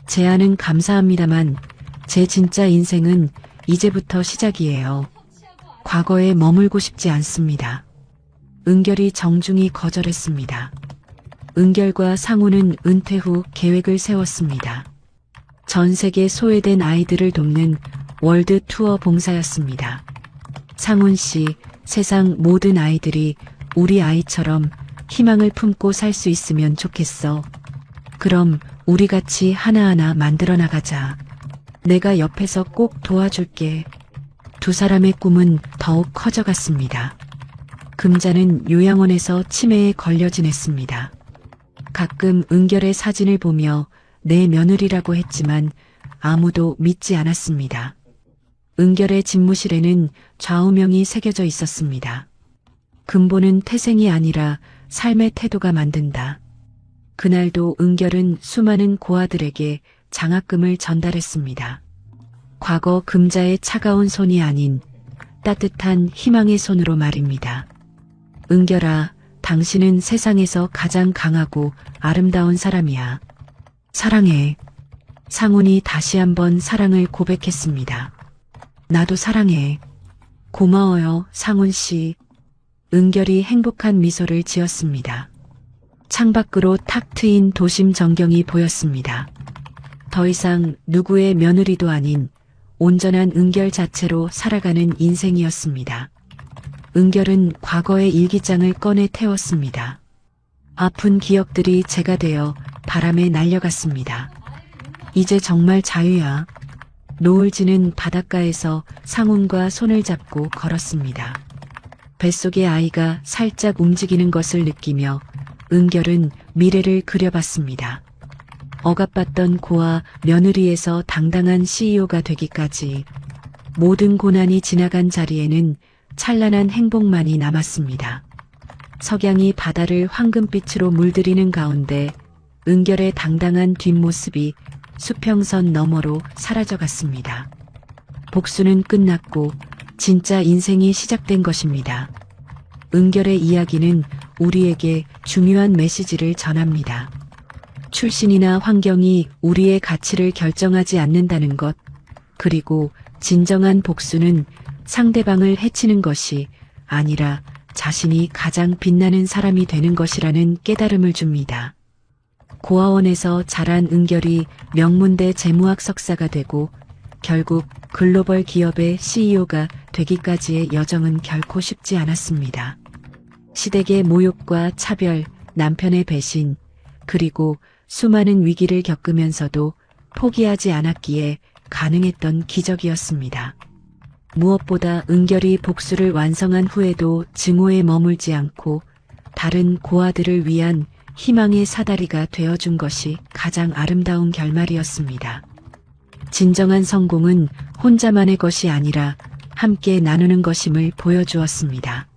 제안은 감사합니다만 제 진짜 인생은 이제부터 시작이에요. 과거에 머물고 싶지 않습니다. 은결이 정중히 거절했습니다. 은결과 상우는 은퇴 후 계획을 세웠습니다. 전 세계 소외된 아이들을 돕는 월드 투어 봉사였습니다. 상훈 씨, 세상 모든 아이들이 우리 아이처럼 희망을 품고 살 수 있으면 좋겠어. 그럼 우리 같이 하나하나 만들어 나가자. 내가 옆에서 꼭 도와줄게. 두 사람의 꿈은 더욱 커져갔습니다. 금자는 요양원에서 치매에 걸려 지냈습니다. 가끔 은결의 사진을 보며 내 며느리라고 했지만 아무도 믿지 않았습니다. 은결의 집무실에는 좌우명이 새겨져 있었습니다. 근본은 태생이 아니라 삶의 태도가 만든다. 그날도 은결은 수많은 고아들에게 장학금을 전달했습니다. 과거 금자의 차가운 손이 아닌 따뜻한 희망의 손으로 말입니다. 은결아, 당신은 세상에서 가장 강하고 아름다운 사람이야. 사랑해. 상훈이 다시 한번 사랑을 고백했습니다. 나도 사랑해. 고마워요, 상훈 씨. 은결이 행복한 미소를 지었습니다. 창밖으로 탁 트인 도심 전경이 보였습니다. 더 이상 누구의 며느리도 아닌 온전한 은결 자체로 살아가는 인생이었습니다. 은결은 과거의 일기장을 꺼내 태웠습니다. 아픈 기억들이 재가 되어 바람에 날려갔습니다. 이제 정말 자유야. 노을 지는 바닷가에서 상훈과 손을 잡고 걸었습니다. 뱃속의 아이가 살짝 움직이는 것을 느끼며 은결은 미래를 그려봤습니다. 억압받던 고아 며느리에서 당당한 CEO가 되기까지 모든 고난이 지나간 자리에는 찬란한 행복만이 남았습니다. 석양이 바다를 황금빛으로 물들이는 가운데 은결의 당당한 뒷모습이 수평선 너머로 사라져갔습니다. 복수는 끝났고 진짜 인생이 시작된 것입니다. 은결의 이야기는 우리에게 중요한 메시지를 전합니다. 출신이나 환경이 우리의 가치를 결정하지 않는다는 것, 그리고 진정한 복수는 상대방을 해치는 것이 아니라 자신이 가장 빛나는 사람이 되는 것이라는 깨달음을 줍니다. 고아원에서 자란 은결이 명문대 재무학 석사가 되고 결국 글로벌 기업의 CEO가 되기까지의 여정은 결코 쉽지 않았습니다. 시댁의 모욕과 차별, 남편의 배신, 그리고 수많은 위기를 겪으면서도 포기하지 않았기에 가능했던 기적이었습니다. 무엇보다 은결이 복수를 완성한 후에도 증오에 머물지 않고 다른 고아들을 위한 희망의 사다리가 되어준 것이 가장 아름다운 결말이었습니다. 진정한 성공은 혼자만의 것이 아니라 함께 나누는 것임을 보여주었습니다.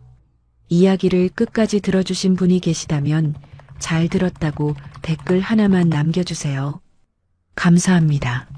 이야기를 끝까지 들어주신 분이 계시다면 잘 들었다고 댓글 하나만 남겨주세요. 감사합니다.